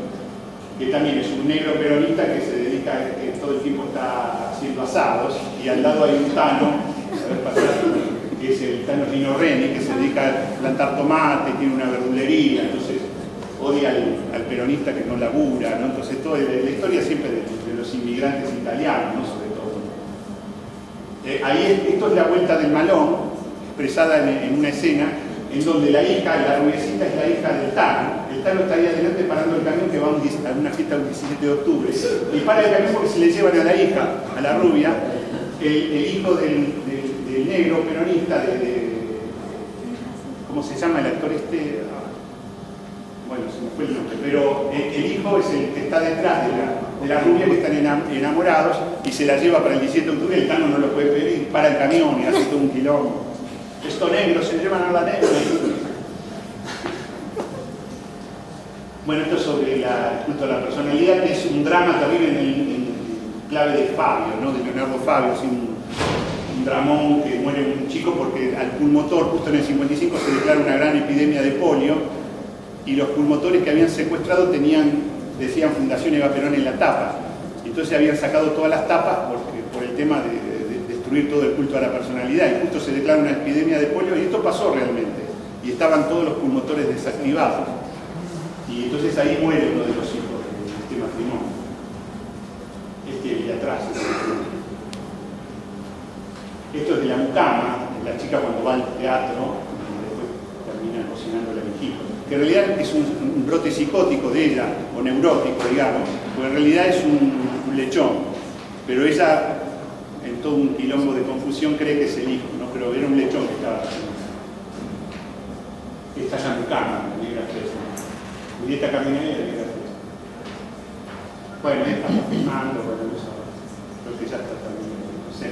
que también es un negro peronista que se dedica a que todo el tiempo está haciendo asados, y al lado hay un Tano, a ver, pasar, que es el Tano Rino Reni, que se dedica a plantar tomate, tiene una verdulería, entonces odia al peronista que no labura, ¿no? Entonces toda la historia siempre de los inmigrantes italianos, ¿no? Sobre todo. Esto es la vuelta del Malón, expresada en una escena en donde la hija, la rubiecita, es la hija del Tano. El Tano está ahí adelante parando el camión que va a una fiesta del 17 de octubre. Y para el camión porque se le llevan a la hija, a la rubia, el hijo del negro peronista, ¿cómo se llama el actor este? Bueno, se me fue el nombre, pero el hijo es el que está detrás de la rubia, que están enamorados, y se la lleva para el 17 de octubre. El Tano no lo puede pedir, para el camión y hace todo un quilombo. Estos negros se llevan a la negra. Bueno, esto es sobre el culto a la personalidad, que es un drama también en clave de Fabio, ¿no? De Leonardo Fabio, así un dramón que muere un chico porque al pulmotor, justo en el 55, se declara una gran epidemia de polio, y los pulmotores que habían secuestrado decían Fundación Eva Perón en la tapa. Entonces habían sacado todas las tapas por el tema de destruir todo el culto a la personalidad, y justo se declara una epidemia de polio, y esto pasó realmente, y estaban todos los pulmotores desactivados, y entonces ahí muere uno de los hijos de este matrimonio, de atrás. Esto es de la mucama, la chica cuando va al teatro y después termina cocinando la viejita, que en realidad es un brote psicótico de ella, o neurótico, digamos, porque en realidad es un lechón, pero ella, en todo un quilombo de confusión, cree que es el hijo, ¿no? Pero era un lechón que estaba haciendo. Esta es la mucama, negra fresa. Julieta Caminera, negra fresa. Bueno, estamos filmando, bueno, eso, creo que ya está también, no sé.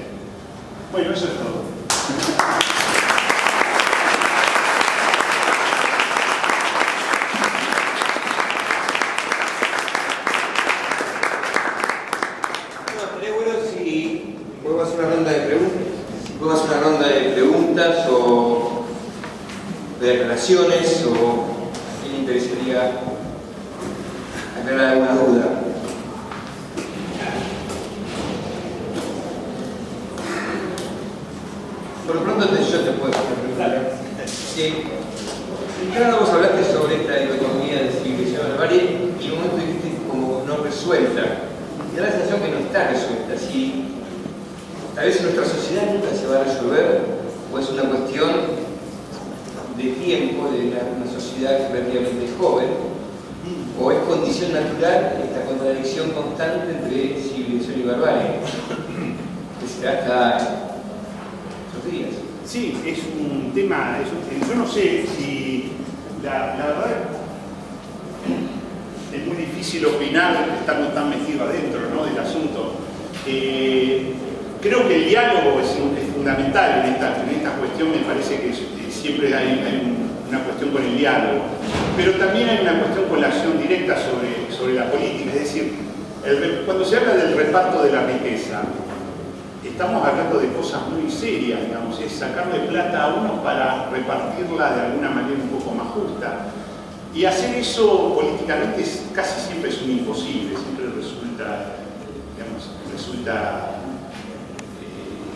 Bueno, eso es todo. Podemos hacer una ronda de preguntas o de declaraciones, o a quién le interesaría aclarar alguna duda. Por lo pronto yo te puedo preguntar. Claro, vos hablaste sobre esta dicotomía de civilización y barbarie y en un momento dijiste como no resuelta. Y da la sensación que no está resuelta. Si tal vez nuestra sociedad nunca se va a resolver, o es una cuestión de tiempo, de una sociedad relativamente joven, o es condición natural esta contradicción constante entre civilización y barbarie, que se da hasta estos días. Sí, es un tema, yo no sé si la verdad es muy difícil opinar estando tan metido adentro, ¿no?, del asunto. Creo que el diálogo es fundamental en esta cuestión. Me parece que siempre hay una cuestión con el diálogo, pero también hay una cuestión con la acción directa sobre la política. Es decir, cuando se habla del reparto de la riqueza, estamos hablando de cosas muy serias, digamos, es sacarle plata a unos para repartirla de alguna manera un poco más justa. Y hacer eso políticamente casi siempre es un imposible, siempre resulta,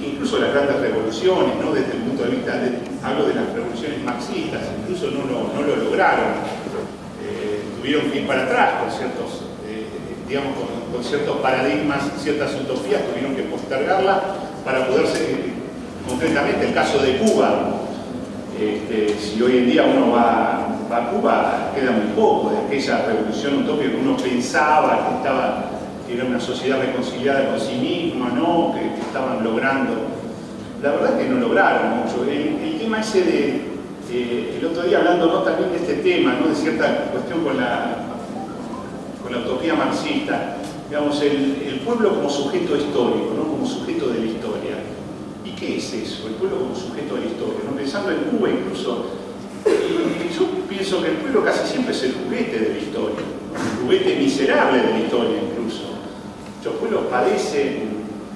incluso las grandes revoluciones, ¿no?, desde el punto de vista, hablo de las revoluciones marxistas, incluso no lo lograron, tuvieron que ir para atrás con ciertos, con ciertos paradigmas, ciertas utopías, tuvieron que postergarla para poder seguir. Concretamente el caso de Cuba, si hoy en día uno va a Cuba, queda muy poco de aquella revolución utópica que uno pensaba que era una sociedad reconciliada con sí misma, ¿no?, que estaban logrando. La verdad es que no lograron mucho. El tema ese el otro día hablando, ¿no?, también de este tema, ¿no?, de cierta cuestión con la utopía marxista, digamos, el pueblo como sujeto histórico, ¿no?, como sujeto de la historia. ¿Y qué es eso? El pueblo como sujeto de la historia, ¿no? Pensando en Cuba incluso, yo pienso que el pueblo casi siempre es el juguete de la historia, el juguete miserable de la historia incluso. Los pueblos padecen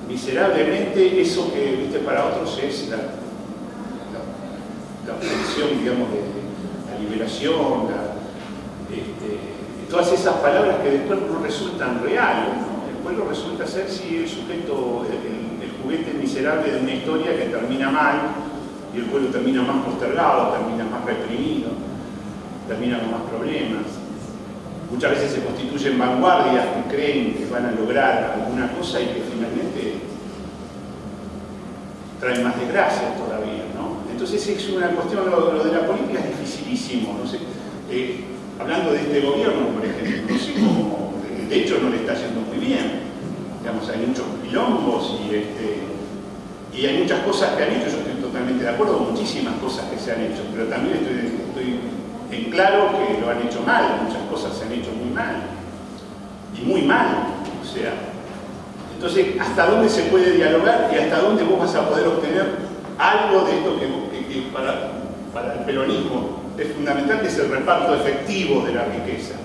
miserablemente eso que, viste, para otros es la obtención, digamos, de la liberación, todas esas palabras que después no resultan reales, ¿no? El pueblo resulta ser, sí, el sujeto, el juguete miserable de una historia que termina mal, y el pueblo termina más postergado, termina más reprimido, termina con más problemas. Muchas veces se constituyen vanguardias que creen que van a lograr alguna cosa y que finalmente traen más desgracias todavía, ¿no? Entonces es una cuestión, lo de la política es dificilísimo, no sé. Hablando de este gobierno, por ejemplo, no sé cómo, de hecho no le está yendo muy bien. Digamos, hay muchos quilombos y hay muchas cosas que han hecho. Yo estoy totalmente de acuerdo con muchísimas cosas que se han hecho, pero también estoy en claro que lo han hecho mal. Muchas cosas se han hecho muy mal, y muy mal. O sea, entonces, ¿hasta dónde se puede dialogar y hasta dónde vos vas a poder obtener algo de esto que para el peronismo es fundamental, que es el reparto efectivo de la riqueza?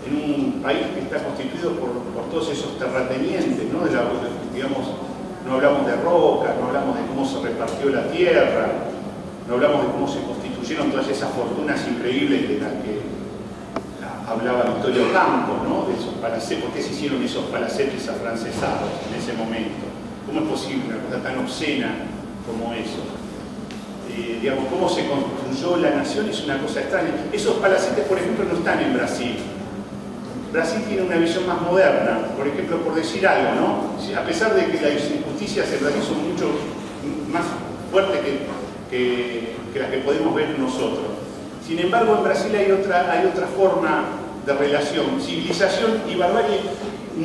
En un país que está constituido por todos esos terratenientes, ¿no? Digamos, no hablamos de rocas, no hablamos de cómo se repartió la tierra, no hablamos de cómo se constituyeron todas esas fortunas increíbles de las que hablaba Victorio Campos, ¿no?, de esos palacetes. ¿Por qué se hicieron esos palacetes afrancesados en ese momento? ¿Cómo es posible una cosa tan obscena como eso? Digamos, cómo se construyó la nación es una cosa extraña. Esos palacetes, por ejemplo, no están en Brasil. Brasil tiene una visión más moderna, por ejemplo, por decir algo, ¿no? A pesar de que las injusticias en Brasil son mucho más fuertes que las que podemos ver nosotros. Sin embargo, en Brasil hay otra forma de relación. Civilización y barbarie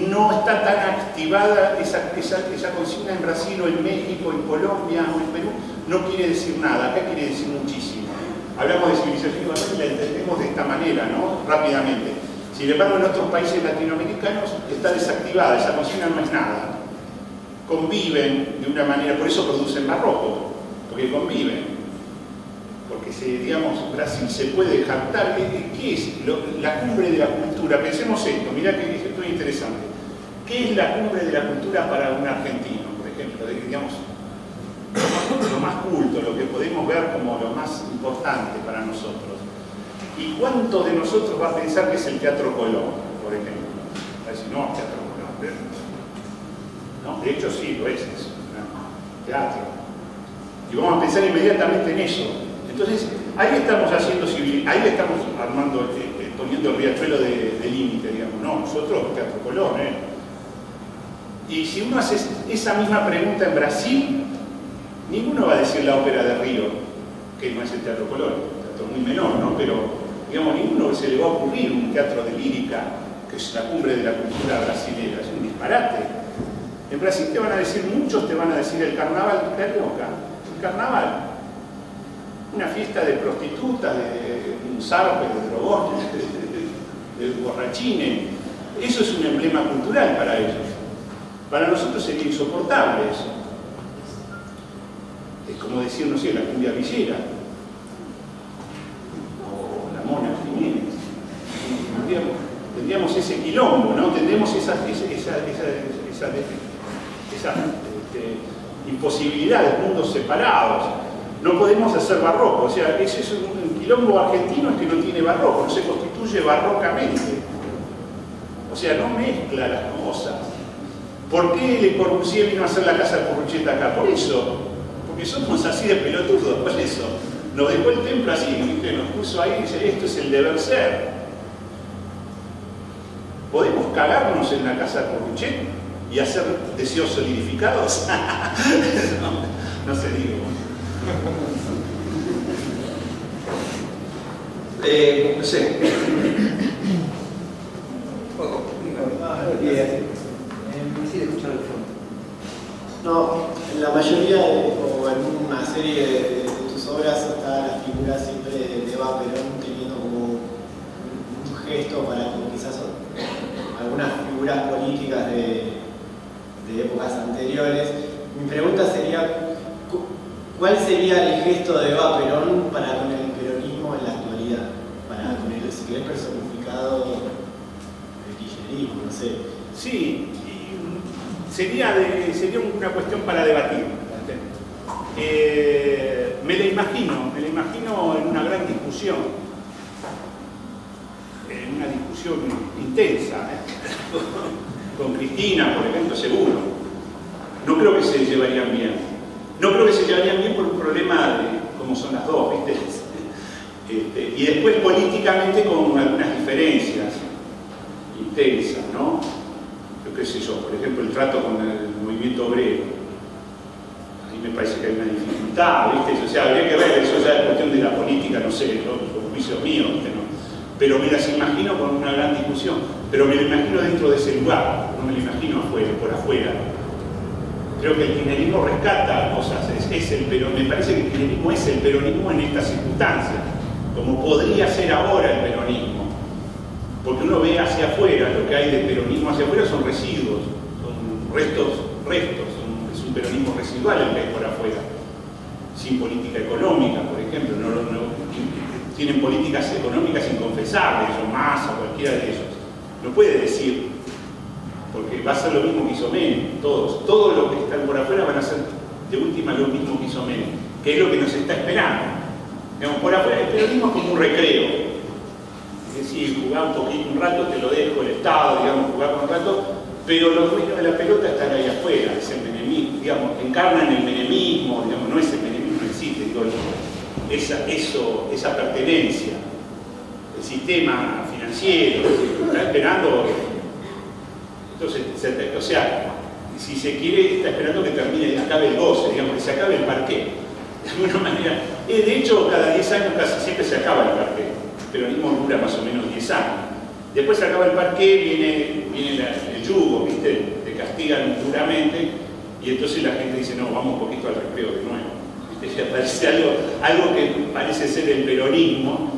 no está tan activada, esa consigna en Brasil o en México, en Colombia o en Perú, no quiere decir nada. Acá quiere decir muchísimo. Hablamos de civilización y barbarie y la entendemos de esta manera, ¿no?, rápidamente. Sin embargo, en otros países latinoamericanos está desactivada, esa consigna no es nada. Conviven de una manera, por eso producen barroco, porque conviven. Porque, digamos, Brasil se puede jactar. ¿Qué es la cumbre de la cultura? Pensemos esto, mirá que esto es interesante. ¿Qué es la cumbre de la cultura para un argentino, por ejemplo? Digamos, lo más culto, lo que podemos ver como lo más importante para nosotros. ¿Y cuánto de nosotros va a pensar que es el Teatro Colón? por ejemplo. Va a decir, no, teatro Colón. No, de hecho sí, lo es teatro. Y vamos a pensar inmediatamente en eso. Entonces, ahí estamos haciendo ahí estamos armando, poniendo el riachuelo de límite, digamos. No, nosotros, Teatro Colón, Y si uno hace esa misma pregunta en Brasil, ninguno va a decir la Ópera de Río, que no es el Teatro Colón, un teatro muy menor, ¿no? Pero, digamos, ninguno se le va a ocurrir un teatro de lírica, que es la cumbre de la cultura brasilera, es un disparate. En Brasil te van a decir, muchos te van a decir el carnaval carioca, el carnaval. Una fiesta de prostitutas, de un zarpe, de drogones, de borrachines. Eso es un emblema cultural para ellos. Para nosotros sería insoportable eso. Es como decir, no sé, la cumbia villera. O la mona Jiménez. Tendríamos ese quilombo, ¿no? Tendríamos esa imposibilidad de mundos separados. No podemos hacer barroco, o sea, ese es un quilombo argentino es que no tiene barroco, no se constituye barrocamente. O sea, no mezcla las cosas. ¿Por qué Le Corbusier vino a hacer la casa Corruchet acá? Por eso, porque somos así de pelotudos, por eso. Nos dejó el templo así, ¿viste? Nos puso ahí y dice, esto es el deber ser. ¿Podemos cagarnos en la casa Corruchet y hacer deseos solidificados? No se digo. No sé. Sí, de escuchar el fondo. No, en la mayoría o en una serie de tus obras está la figura siempre de Eva Perón teniendo como un gesto para quizás algunas figuras políticas de épocas anteriores. Mi pregunta sería, ¿cuál sería el gesto de Eva Perón para con el peronismo en la actualidad? Para con el, si querés, personificado del kirchnerismo, no sé. Sí, sería una cuestión para debatir. Me la imagino en una gran discusión, en una discusión intensa, con Cristina, por ejemplo, seguro. No creo que se llevarían bien. No creo que se llevarían bien por un problema de cómo son las dos, ¿viste? Y después políticamente con algunas diferencias intensas, ¿no? Yo qué sé yo, por ejemplo, el trato con el movimiento obrero. Ahí me parece que hay una dificultad, ¿viste? O sea, habría que ver, eso ya es cuestión de la política, no sé, los juicios míos, ¿viste? ¿No? Pero me las imagino con una gran discusión. Pero me lo imagino dentro de ese lugar, no me lo imagino afuera, por afuera. Creo que el kirchnerismo rescata cosas, me parece que el kirchnerismo es el peronismo en estas circunstancias, como podría ser ahora el peronismo. Porque uno ve hacia afuera, lo que hay de peronismo hacia afuera son residuos, son restos, es un peronismo residual el que hay por afuera. Sin política económica, por ejemplo, tienen políticas económicas inconfesables, o Massa, cualquiera de ellos. No puede decir, porque va a ser lo mismo que hizo Menem, todos los que están por afuera van a ser de última lo mismo que hizo Menem, que es lo que nos está esperando. Digamos, por afuera el peronismo es como un recreo. Es decir, jugar un poquito, un rato te lo dejo el Estado, digamos, jugar un rato, pero los dueños de la pelota están ahí afuera, es el menemismo, digamos, encarnan el menemismo, digamos, no es el menemismo en sí, te digo, esa pertenencia, el sistema financiero, está esperando, entonces, o sea, si se quiere, está esperando que termine, acabe el goce, digamos, que se acabe el parqué, de alguna manera. De hecho, cada 10 años casi siempre se acaba el parqué. El peronismo dura más o menos 10 años. Después se acaba el parqué, viene el yugo, ¿viste? Te castigan duramente y entonces la gente dice, no, vamos un poquito al recreo de nuevo. ¿Viste? Ya parece algo que parece ser el peronismo,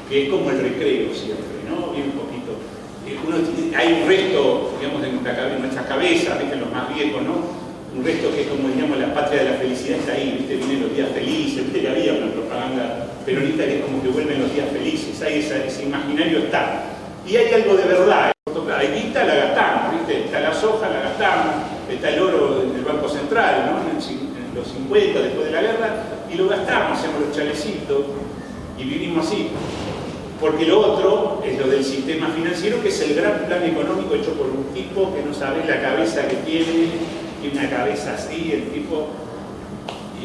que es como el recreo siempre, ¿no? Bien un poquito. Hay un resto, digamos, en nuestras cabezas, ¿viste? Los más viejos, ¿no? Un resto que es como, digamos, la patria de la felicidad está ahí, ¿viste? Vienen los días felices, ¿viste? Que había una propaganda peronista que es como que vuelven los días felices, ahí ese imaginario está. Y hay algo de verdad, hay guita, la gastamos, ¿viste? Está la soja, la gastamos, está el oro del Banco Central, ¿no? En los 50, después de la guerra, y lo gastamos, hacemos los chalecitos, y vivimos así. Porque lo otro es lo del sistema financiero, que es el gran plan económico hecho por un tipo que no sabe la cabeza que tiene una cabeza así, el tipo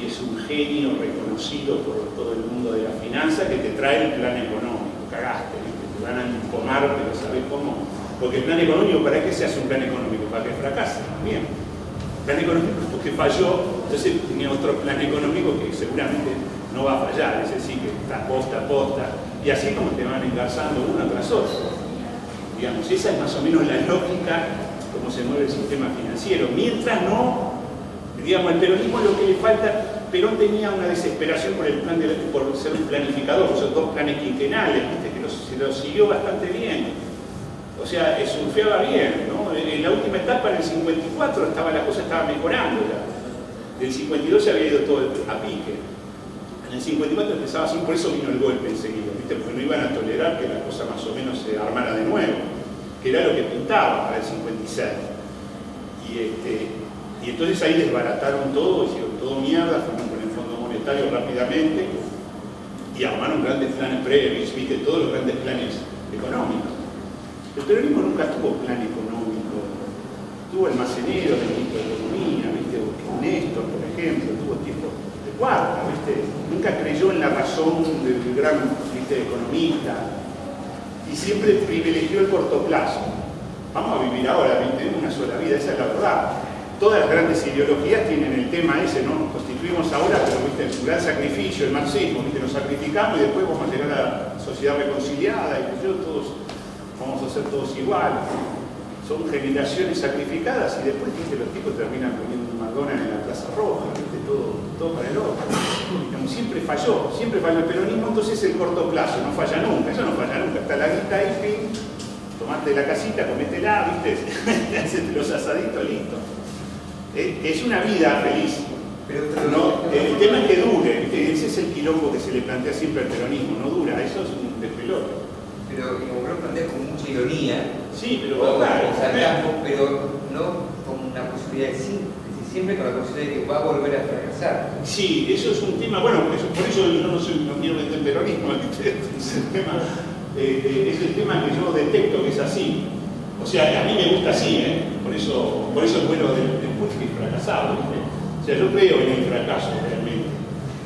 es un genio reconocido por todo el mundo de la finanza que te trae el plan económico. Cagaste, te van a empomar, pero ¿sabés cómo? Porque el plan económico, ¿para qué se hace un plan económico? Para que fracase. Bien. El plan económico es porque falló, entonces tiene otro plan económico que seguramente no va a fallar, es decir, que está posta a posta. Y así como te van engarzando uno tras otro. Digamos, esa es más o menos la lógica cómo se mueve el sistema financiero. Mientras no, digamos, el peronismo lo que le falta, Perón tenía una desesperación por ser un planificador, por esos dos planes quinquenales, ¿viste? Que se lo siguió bastante bien. O sea, surfeaba bien, ¿no? En la última etapa, en el 54, la cosa estaba mejorando ya. Del 52 se había ido todo a pique. En el 54 empezaba así, por eso vino el golpe enseguida, ¿viste? Porque no iban a tolerar que la cosa más o menos se armara de nuevo, que era lo que pintaba para el 56. Y entonces ahí desbarataron todo, hicieron todo mierda, fueron con el Fondo Monetario rápidamente y armaron grandes planes previos, ¿viste? Todos los grandes planes económicos. El peronismo nunca tuvo plan económico, tuvo almacenero, el ministro de Economía, ¿viste? O Néstor, por ejemplo, tuvo tipo de cuarta, ¿viste? Nunca creyó en la razón del gran, ¿viste? Economista y siempre privilegió el corto plazo. Vamos a vivir ahora, ¿viste? En una sola vida, esa es la verdad. Todas las grandes ideologías tienen el tema ese, ¿no? Nos constituimos ahora, pero ¿viste? El gran sacrificio, el marxismo, ¿viste? Nos sacrificamos y después vamos a llegar a la sociedad reconciliada y todos vamos a ser todos iguales. Son generaciones sacrificadas y después, ¿viste? Los tipos terminan poniendo un McDonald's en la Plaza Roja, ¿viste? Todo para el otro. Siempre falló el peronismo, entonces el corto plazo no falla nunca, eso no falla nunca. Está la guita ahí, fin, tomate la casita, cométela, ¿viste? Hacete los asaditos, listo. Es una vida feliz. No, el tema es que dure, ¿viste? Ese es el quilombo que se le plantea siempre al peronismo, no dura, eso es un despelote. Pero como lo planteas con mucha ironía, sí, pero sarcasmo, pero no con una posibilidad de síntesis, siempre con la posibilidad de que va a volver a fracasar. Sí, eso es un tema, bueno, por eso yo no quiero meter peronismo, ¿viste? Es el tema que yo detecto que es así. O sea, a mí me gusta así, ¿eh? Por eso es bueno del Puig fracasado, ¿viste? O sea, yo creo en el fracaso realmente.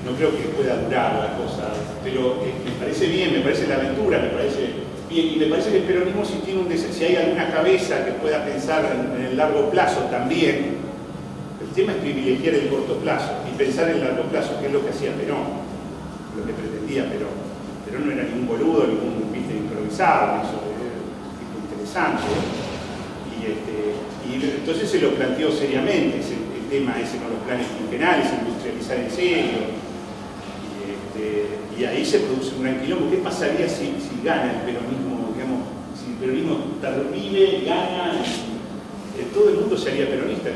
No creo que pueda durar la cosa, pero me parece bien, me parece la aventura, me parece bien, y me parece que el peronismo si hay alguna cabeza que pueda pensar en el largo plazo también. El tema es privilegiar el corto plazo y pensar en el largo plazo, que es lo que hacía Perón, lo que pretendía Perón. Perón no era ningún boludo, ningún, ¿viste? Improvisado, eso era un tipo interesante. Y entonces se lo planteó seriamente, el tema ese con los planes quinquenales, industrializar en serio. Y ahí se produce un gran quilombo. ¿Qué pasaría si gana el peronismo, digamos, si el peronismo revive, gana? Todo el mundo sería peronista.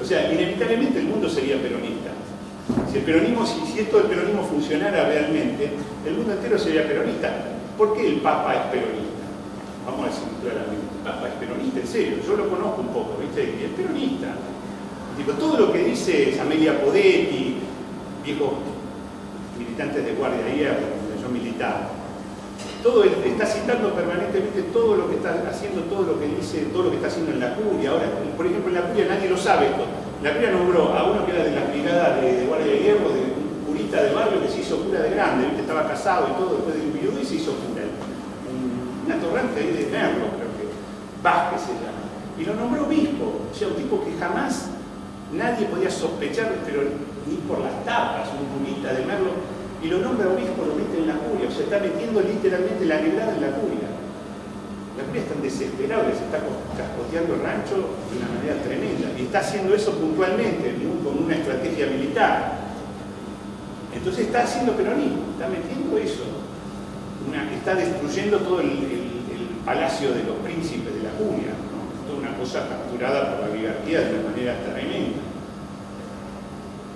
O sea, inevitablemente el mundo sería peronista. Si esto del peronismo funcionara realmente, el mundo entero sería peronista. ¿Por qué el Papa es peronista? Vamos a decirlo claramente. El Papa es peronista, en serio. Yo lo conozco un poco, ¿viste? Y es peronista. Tipo, todo lo que dice Amelia Podetti, viejos militantes de Guardia Hierro, donde yo militaba, está citando permanentemente todo lo que está haciendo, todo lo que dice, todo lo que está haciendo en la Curia. Ahora, por ejemplo, en la Curia nadie lo sabe esto. La Curia nombró a uno que era de la brigada de Guardia Hierro, de un curita de barrio que se hizo cura de grande, ¿viste? Estaba casado y todo, después de un viudo y se hizo cura. Una torrente ahí de Merlo, creo que Vázquez se llama. Y lo nombró obispo, o sea, un tipo que jamás nadie podía sospechar, pero ni por las tapas, un curita de Merlo, y lo nombra obispo, lo mete en la Curia, o sea, está metiendo literalmente la negrada en la Curia. La Curia es tan desesperada que se está cascoteando el rancho de una manera tremenda, y está haciendo eso puntualmente, con una estrategia militar. Entonces está haciendo peronismo, está metiendo eso. Está destruyendo todo el palacio de los príncipes de la Curia, ¿no? Toda una cosa capturada por la oligarquía de una manera tremenda.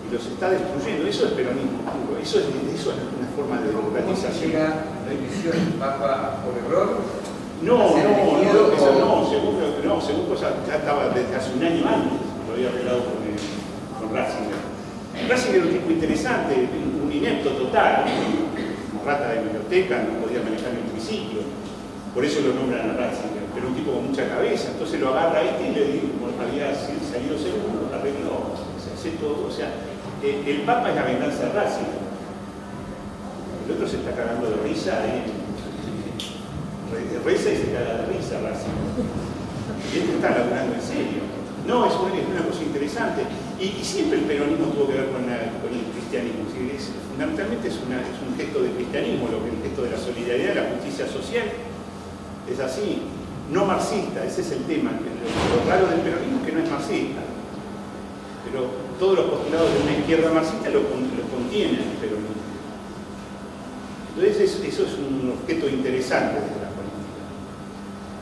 Y los está destruyendo. Eso es peronismo puro. Eso es una forma de democratización. ¿Llega la elección del Papa por error? Según cosas ya estaba desde hace un año antes, lo había arreglado con Ratzinger. Ratzinger era un tipo interesante, un inepto total, como rata de biblioteca, no podía manejar el triciclo. Por eso lo nombran a Ratzinger, pero un tipo con mucha cabeza. Entonces lo agarra y le dice, como había salido segundo, arregló, se hace todo. O sea, el Papa es la venganza de Ratzinger. El otro se está cagando de risa ahí. Reza y se caga de risa Ratzinger. Y él está laburando en serio. No, es una cosa interesante. Y siempre el peronismo tuvo que ver con el cristianismo. Fundamentalmente es un gesto de cristianismo, lo que es el gesto de la solidaridad, de la justicia social. Es así, no marxista, ese es el tema. Lo raro del peronismo es que no es marxista. Pero todos los postulados de una izquierda marxista lo contienen el peronismo. Entonces eso es un objeto interesante de la política.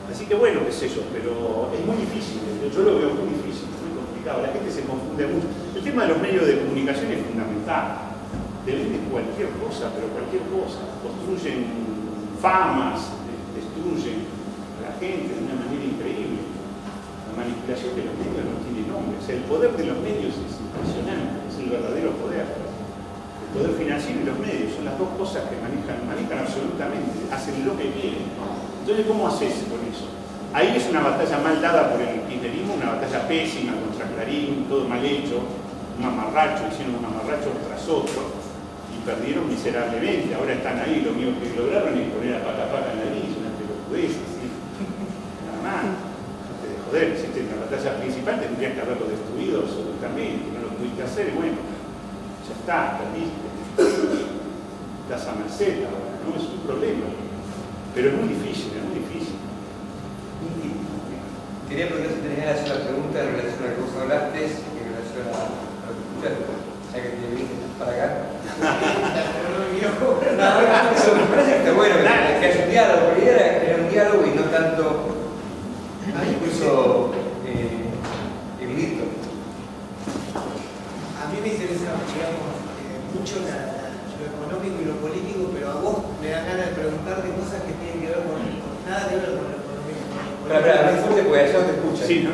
Así que bueno, qué sé yo, pero es muy difícil. Yo lo veo muy difícil, muy complicado. La gente se confunde mucho. El tema de los medios de comunicación es fundamental. Te venden cualquier cosa, pero cualquier cosa. Construyen famas, destruyen a la gente de una manera increíble. La manipulación de los medios no tiene nombre. O sea, el poder de los medios es impresionante, es el verdadero poder. El poder financiero y los medios son las dos cosas que manejan absolutamente, hacen lo que quieren. Entonces, ¿cómo haces con eso? Ahí es una batalla mal dada por el kirchnerismo, una batalla pésima contra Clarín, todo mal hecho, un mamarracho, hicieron un mamarracho tras otro. Perdieron miserablemente, ahora están ahí, lo único que lograron es poner a Paca en la nariz, una pelotudez, así. Nada más. De joder, si en la batalla principal tendrías que haberlo destruido absolutamente, no lo pudiste hacer, y bueno, ya está, perdiste. Estás a merced ahora, no es un problema. Pero es muy difícil, es muy difícil. Quería preguntar si tenías que hacer una pregunta en relación a lo que vos hablaste, en relación a lo que escuchaste, ya que te viniste para acá. Eso me parece que está bueno, que es un diálogo, la idea era un diálogo y no tanto incluso erudito. A mí me interesa, digamos, mucho lo económico y lo político, pero a vos me da ganas de preguntarte cosas que tienen que ver con nada que ver con lo económico. Espera, muy fuerte porque allá no te escucha. Sí, ¿no?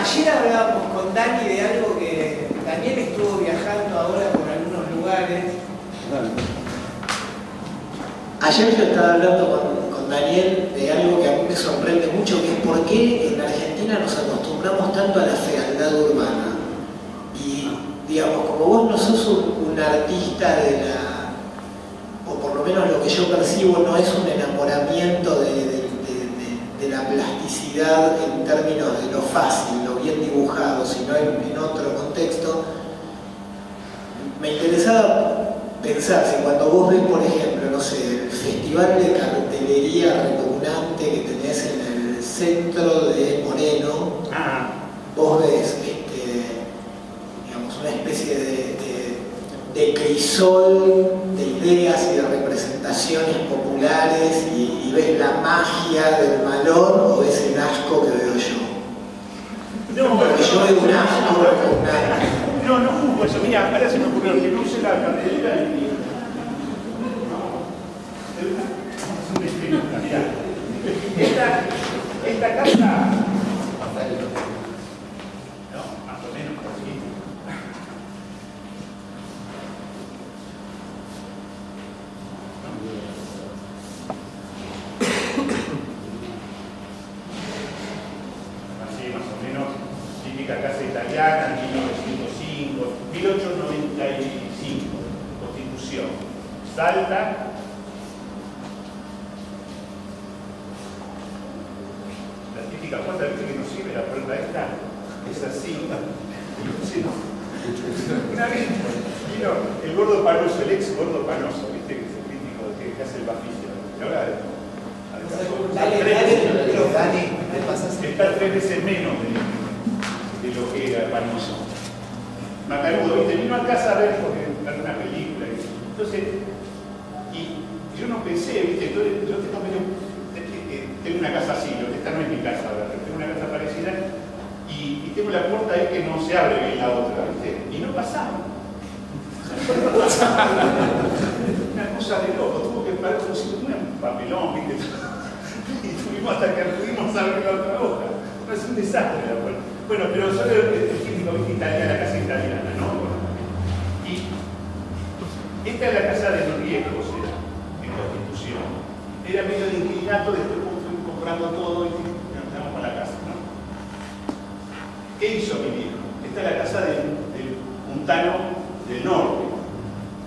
Ayer hablábamos con Dani de algo que Daniel estuvo viajando ahora por algunos lugares. Ayer yo estaba hablando con Daniel de algo que a mí me sorprende mucho, que es por qué en Argentina nos acostumbramos tanto a la fealdad urbana. Y, digamos, como vos no sos un artista de la... o por lo menos lo que yo percibo no es un enamoramiento de la plasticidad en términos de lo fácil, lo bien dibujado, sino en otro contexto, me interesaba pensar si cuando vos ves, por ejemplo, no sé, el festival de cartelería repugnante que tenés en el centro de Moreno, vos ves digamos, una especie de crisol de ideas y de representaciones populares y ves la magia del malón o ves el asco que veo yo. No, porque yo veo un asco repugnante. No juzgo eso. Mira, ahora se me ocurrió que no use la cartelera y... Es un extremista, mirá. Esta casa... No, más o menos, así. Así, más o menos, típica casa italiana, 1905, 1895, Constitución. Salta. La típica puerta, ¿viste que no sirve la puerta esta? Es así. Una vez vino el gordo Panoso, el ex gordo Panoso, ¿viste? Que es el crítico que hace el Baficio. Y ahora está 3 veces menos de lo que era Panoso. Macarudo, ¿viste? Vino a casa a ver una película. Entonces, y yo no pensé, ¿viste? Yo tengo una casa así, esta no es mi casa, ¿verdad? Tengo una casa parecida y tengo la puerta ahí que no se abre bien la otra, ¿viste? Y no pasaba. Una cosa de loco, tuvo que parar como si tuviera un papelón, ¿viste? Y tuvimos hasta que pudimos abrir la otra hoja. No, es un desastre la puerta. Bueno, pero solo el típico, ¿viste? Italiana, la casa italiana, ¿no? Y esta es la casa de los viejos, ¿eh? construcción. Era medio de inquilinato, después fui comprando todo y nos quedamos con la casa, ¿no? ¿Qué hizo mi viejo? Esta es la casa del puntano del norte.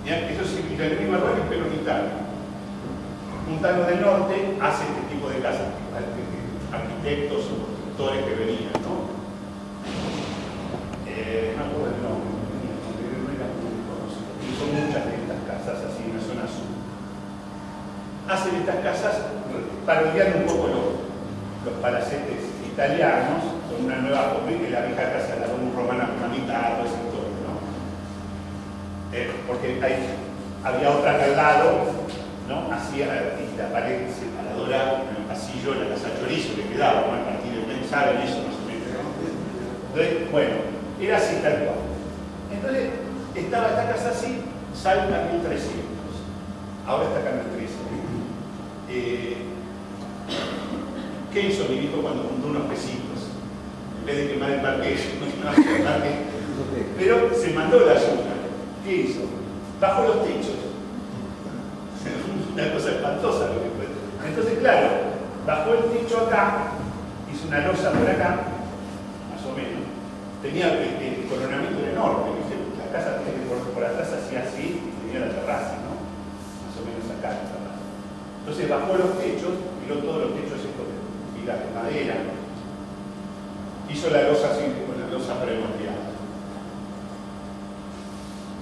¿Ya? Eso significa el mismo error, pero en Italia. Puntano del norte hace este tipo de casas, arquitectos o constructores que venían, ¿no? No me acuerdo el nombre, no era muy conocido. Y son muchas de estas casas así en la zona sur. Hacen estas casas parodiando un poco los palacetes italianos, con una nueva copia que la vieja casa la Domus Romana Humanitaria, todo ese entorno, ¿no? Porque había otra acá al lado, ¿no? Hacía la pared separadora en el pasillo de la casa Chorizo que quedaba, ¿no? A partir de saben eso más o menos, ¿no? Entonces, bueno, era así tal cual. Entonces, estaba esta casa así, salta 1300. Ahora está acá en el 13. ¿Qué hizo mi hijo cuando juntó unos pesitos? En vez de quemar el parque, pero se mandó la ayuda. ¿Qué hizo? Bajó los techos. Una cosa espantosa lo que fue. Entonces, claro, bajó el techo acá, hizo una losa por acá, más o menos. Tenía el coronamiento enorme, ¿viste? La casa por atrás hacía así, tenía la terraza, ¿no? Más o menos acá la terraza. Entonces bajó los techos, miró todos los techos estos de pilas de madera, hizo la losa así, con la losa premoldeada.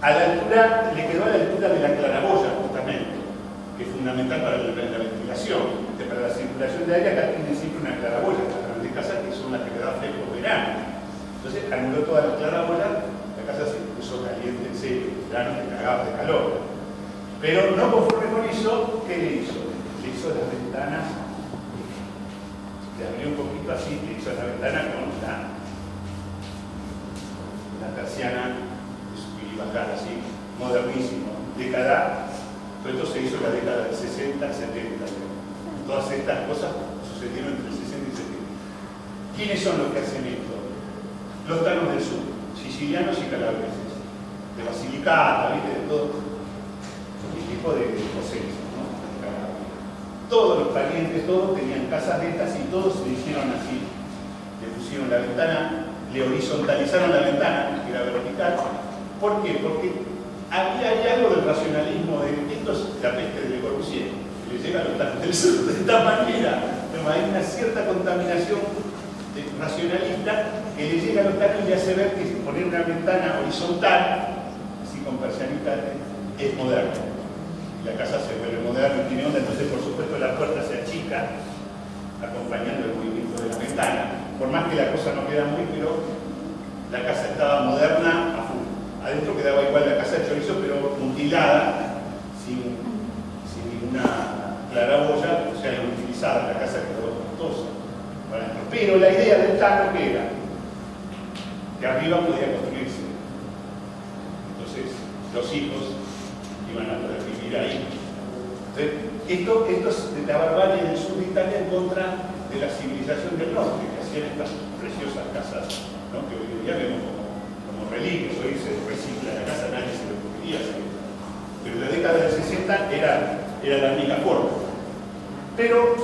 A la altura, le quedó a la altura de la claraboya, justamente, que es fundamental para la ventilación. Para la circulación de aire, acá tienen siempre una claraboya, las grandes casas que son las que le dan fresco verano. Entonces anuló toda la claraboya, la casa se puso caliente en serio, el verano te cagaba de calor. Pero no conforme con eso, ¿qué le hizo? Le hizo las ventanas, le abrió un poquito así, le hizo la ventana con la persiana de subir y bajar así, modernísimo, década. Todo esto se hizo en la década del 60, 70. Todas estas cosas sucedieron entre el 60 y 70. ¿Quiénes son los que hacen esto? Los tanos del sur, sicilianos y calabreses, de Basilicata, ¿viste? De todo el tipo de cosecha, ¿no? Todos los parientes, todos tenían casas de estas y todos se hicieron así. Le pusieron la ventana, le horizontalizaron la ventana, que era vertical. ¿Por qué? Porque había algo del racionalismo de esto es la peste de Le Corbusier, que le llega a los tanos del sur de esta manera. Pero hay una cierta contaminación racionalista que le llega a los tanos y le hace ver que poner una ventana horizontal, así con persianita, es moderno. Y la casa se vuelve moderna y tiene onda, entonces por supuesto la puerta se achica, acompañando el movimiento de la ventana. Por más que la cosa no queda muy, pero la casa estaba moderna a full. Adentro quedaba igual la casa de Chorizo, pero mutilada, sin ninguna claraboya, o sea, inutilizada, la casa quedó costosa. Pero la idea del Tano, ¿qué era? Que arriba podía construirse. Entonces, los hijos iban a poder vivir ahí. Entonces, esto es de la barbarie del sur de Italia en contra de la civilización del norte, que hacían estas preciosas casas, ¿no? Que hoy en día vemos como reliquias. Hoy se recicla la casa, nadie se lo ocurriría hacer. Pero en la década del 60 era la única forma. Pero,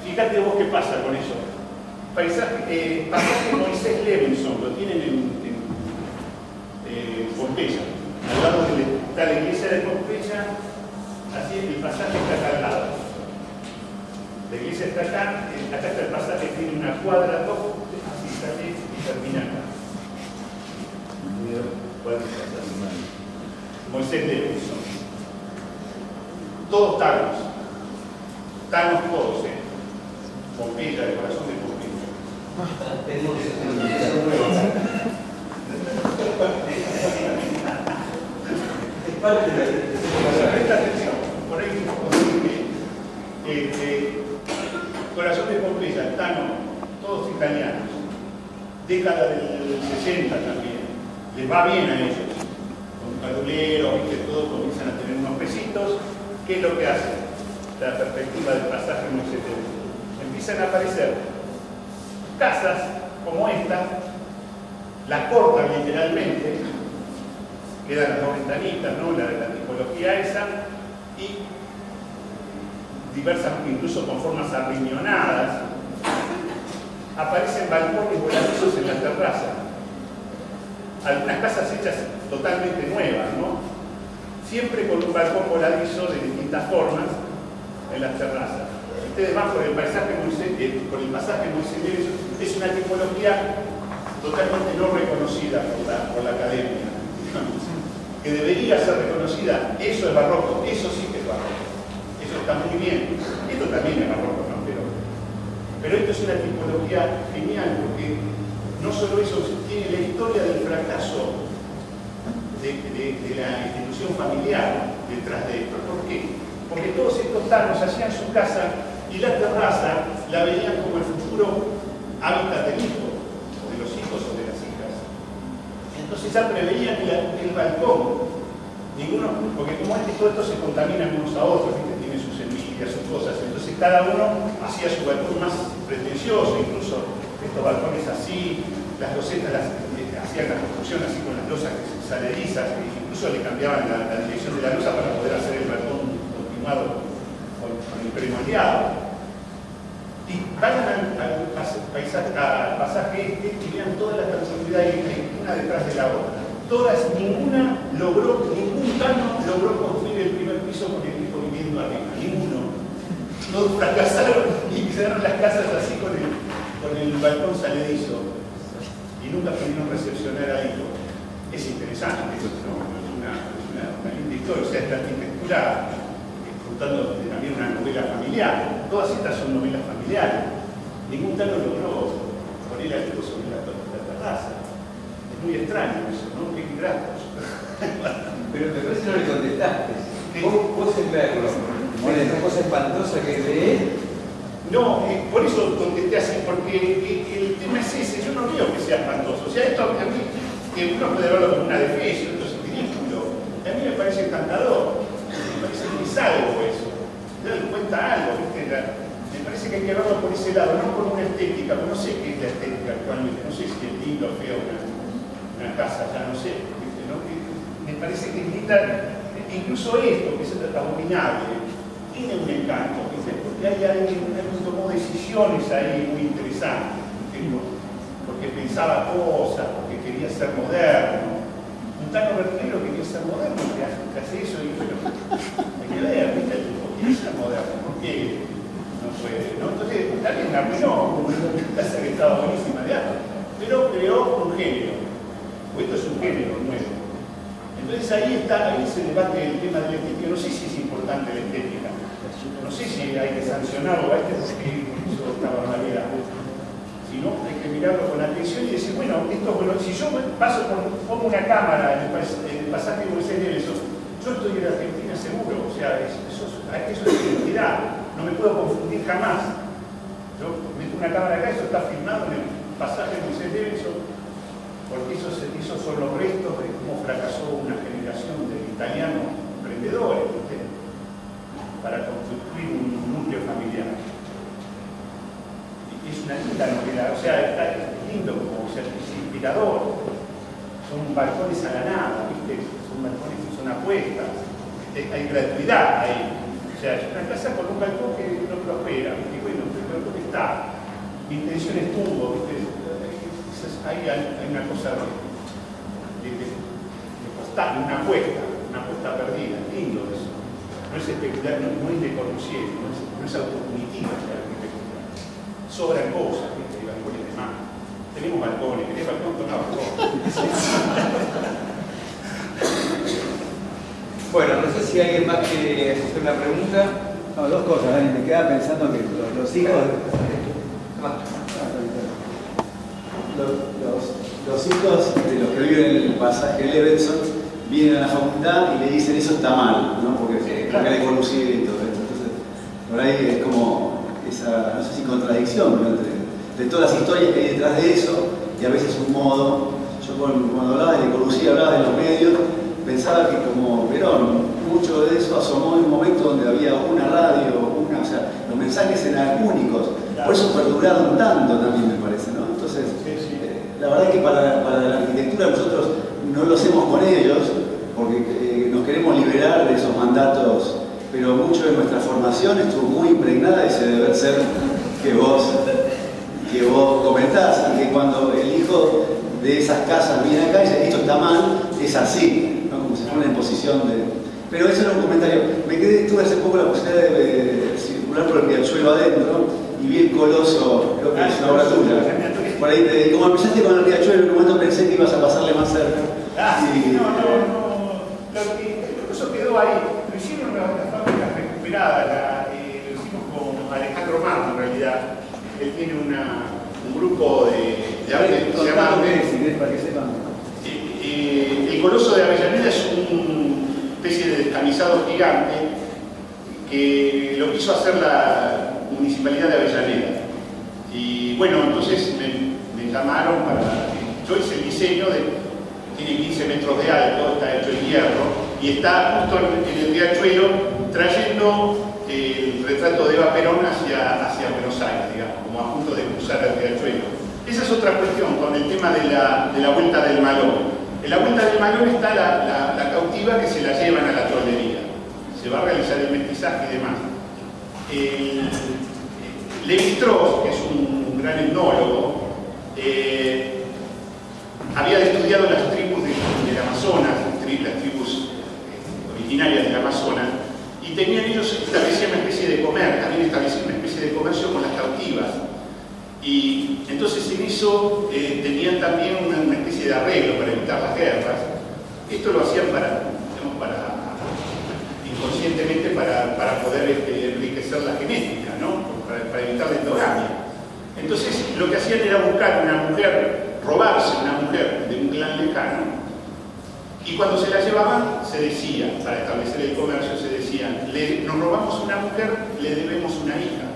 fíjate vos qué pasa con eso. Pasaje Moisés Levinson, lo tienen en Pompeya. Al lado está la iglesia de Pompeya, así el pasaje está acá al lado. La iglesia está acá está el pasaje, tiene una cuadra, dos, así sale y termina acá. Moisés Levinson. Todos tanos todos, Pompeya, el corazón de Pompeya. Presta atención, por ahí corazón de Pompeya, Tano, todos italianos, década del 60 también, les va bien a ellos, con caduleros, todos comienzan a tener unos pesitos. ¿Qué es lo que hacen? La perspectiva del pasaje no se te empiezan a aparecer casas como esta, las cortan literalmente, quedan las dos ventanitas, ¿no? La tipología esa, y diversas, incluso con formas arriñonadas. Aparecen balcones voladizos en la terraza. Algunas casas hechas totalmente nuevas, ¿no? Siempre con un balcón voladizo de distintas formas en las terrazas. Ustedes van por el pasaje Moisés, es una tipología totalmente no reconocida por la academia, digamos, que debería ser reconocida. Eso es barroco, eso sí que es barroco, eso está muy bien. Esto también es barroco, ¿no? Pero esto es una tipología genial, porque no solo eso, tiene la historia del fracaso de la institución familiar detrás de esto. ¿Por qué? Porque todos estos tanos hacían su casa y la terraza la veían como el futuro hábitat del hijo, o de los hijos o de las hijas. Entonces ya preveían que el balcón, porque como todo esto se contamina unos a otros, ¿viste? Tiene sus envidias, sus cosas, entonces cada uno hacía su balcón más pretencioso, incluso estos balcones así, las losetas hacían la construcción así con las losas salerizas, e incluso le cambiaban la dirección de la losa para poder hacer el balcón continuado con el premoldeado. Y vayan al pasaje y vean todas las personalidades una detrás de la otra. Ningún tano logró construir el primer piso con el hijo viviendo arriba. Ninguno. Todos fracasaron y quedaron las casas así con el balcón saledizo. Y nunca pudieron recepcionar al hijo. Es interesante eso, ¿no? Es una linda historia. O sea, esta arquitectura contando también una novela familiar. Todas estas son novelas familiares. Ningún tano logró poner al hijo sobre la terraza. Es muy extraño eso, ¿no? Qué gratos. Pero me parece que no le contestaste. Vos en verlo, una cosa espantosa que lees. No, por eso contesté así, porque el tema es ese. Yo no veo que sea espantoso. O sea, esto a mí, que uno puede verlo como una defensa, esto es ridículo. A mí me parece encantador. Me parece que es algo eso. Te das cuenta algo, ¿viste? Me parece que hay que verlo por ese lado, no por una estética, porque no sé qué es la estética actualmente, no sé si es lindo o feo una casa, ya no sé, ¿viste? ¿No? Me parece que incluso esto, que es abominable, tiene un encanto, ¿viste? Porque alguien tomó decisiones ahí muy interesantes, porque pensaba cosas, porque quería ser moderno. Un tano verdadero quería ser moderno, que hace eso y bueno, hay que ver, ¿viste? Quiere ser moderno, ¿por qué no puede? ¿No? Entonces, alguien arruinó una casa que estaba buenísima de arte, pero creó un género, o esto es un género nuevo. Entonces ahí se debate el tema de la estética. No sé si es importante la estética, no sé si hay que sancionarlo a este porque hizo esta barbaridad. Si no, hay que mirarlo con atención y decir, bueno, si yo pongo una cámara en el pasaje de Moisés Neveson, yo estoy en Argentina seguro, o sea, eso es identidad, no me puedo confundir jamás. Yo meto una cámara acá, eso está filmado en el pasaje de Moisés Neveson, porque esos son los restos de cómo fracasó una generación de italianos emprendedores, ¿viste? Para construir un núcleo familiar. Es una linda novela, o sea, es lindo, o sea, es inspirador. Son balcones a la nada, ¿viste? Son balcones que son apuestas, hay gratuidad ahí. O sea, es una casa con un balcón que no prospera, ¿viste? Bueno, el balcón está. Mi intención estuvo, ¿viste? Hay una cosa de costar, una apuesta perdida, lindo eso. No es especular, no es de Corbusier, no es autopunitiva la arquitectura. Sobran cosas, ¿viste? Hay balcones de más. Tenemos balcones, ¿querés balcón? Toma balcón. Bueno, no sé si alguien más quiere hacer una pregunta. No, dos cosas, Dani. Me quedaba pensando que los hijos... Los hijos de los que viven en el pasaje Levenson vienen a la facultad y le dicen eso está mal, ¿no? Porque Le Corbusier y todo esto. Entonces, por ahí es como esa, no sé si contradicción, ¿no? entre todas las historias que hay detrás de eso, y a veces un modo. Yo cuando hablaba de Le Corbusier, hablaba de los medios, pensaba que como Perón, mucho de eso asomó en un momento donde había una radio, o sea, los mensajes eran únicos. Por eso perduraron tanto también, me parece, ¿no? Entonces, la verdad es que para la arquitectura nosotros no lo hacemos con ellos, porque nos queremos liberar de esos mandatos pero mucho de nuestra formación estuvo muy impregnada de ese deber ser que vos comentás, y que cuando el hijo de esas casas viene acá y dice esto está mal, es así, ¿no? Como si fuera una imposición de... Pero eso era un comentario. Tuve hace poco la posibilidad de circular por el riachuelo adentro y vi el Coloso, creo que es una obra tuya. Por ahí, como empezaste con el riachuelo, en un momento pensé que ibas a pasarle más cerca. Eso quedó ahí. Lo hicieron una fábrica recuperada, lo hicimos con Alejandro Marmo en realidad. Él tiene un grupo de arte que se llama... Si querés, para que sepan. El Coloso de Avellaneda es una especie de descamisado gigante que lo quiso hacer la Municipalidad de Avellaneda. Y bueno, entonces me llamaron para... Yo hice el diseño, tiene 15 metros de alto, está hecho en hierro, y está justo en el riachuelo trayendo el retrato de Eva Perón hacia Buenos Aires, digamos, como a punto de cruzar el riachuelo. Esa es otra cuestión con el tema de la Vuelta del Malón. En la Vuelta del Malón está la cautiva que se la llevan a la toldería. Se va a realizar el mestizaje y demás. Lévi-Strauss, que es un gran etnólogo, había estudiado las tribus del Amazonas, las tribus originarias del Amazonas, y tenían ellos, establecían una especie de comercio, también establecían una especie de comercio con las cautivas. Y entonces en eso tenían también una especie de arreglo para evitar las guerras. Esto lo hacían inconscientemente para poder enriquecer la genética, ¿no? Para evitar la endogamia. Entonces lo que hacían era buscar una mujer, robarse una mujer de un clan lejano, y cuando se la llevaban se decía, para establecer el comercio se decían, nos robamos una mujer, le debemos una hija.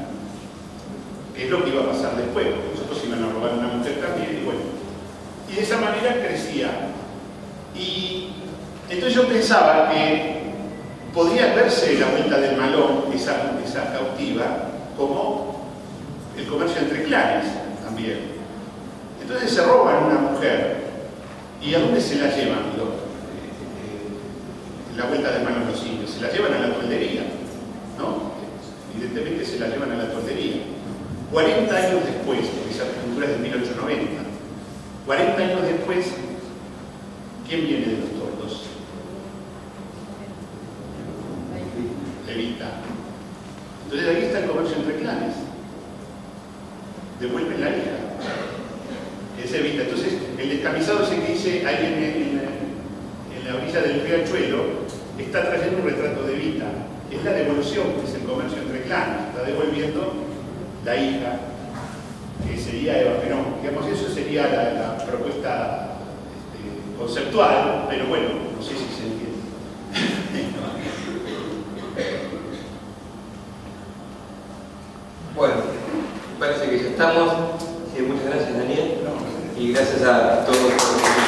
Es lo que iba a pasar después, porque nosotros iban a robar una mujer también, y bueno. Y de esa manera crecía. Y entonces yo pensaba que podría verse la Vuelta del Malón, esa cautiva, como el comercio entre clanes también. Entonces se roban una mujer, ¿y a dónde se la llevan la Vuelta del Malón los indios? Se la llevan a la toldería, ¿no? Evidentemente se la llevan a la toldería. 40 años después, porque esa pintura es de 1890, 40 años después, ¿quién viene de los tordos? Levita. Entonces ahí está el comercio entre clanes. Devuelven la hija. Es Evita. Entonces, el descamisado ese que dice ahí en la orilla del riachuelo está trayendo un retrato de Evita. Es la devolución, que es el comercio entre clanes. Está devolviendo la hija, que sería Eva Perón. Digamos, eso sería la propuesta conceptual, pero bueno, no sé si se entiende. Bueno, parece que ya estamos. Muchas gracias, Daniel. Y gracias a todos.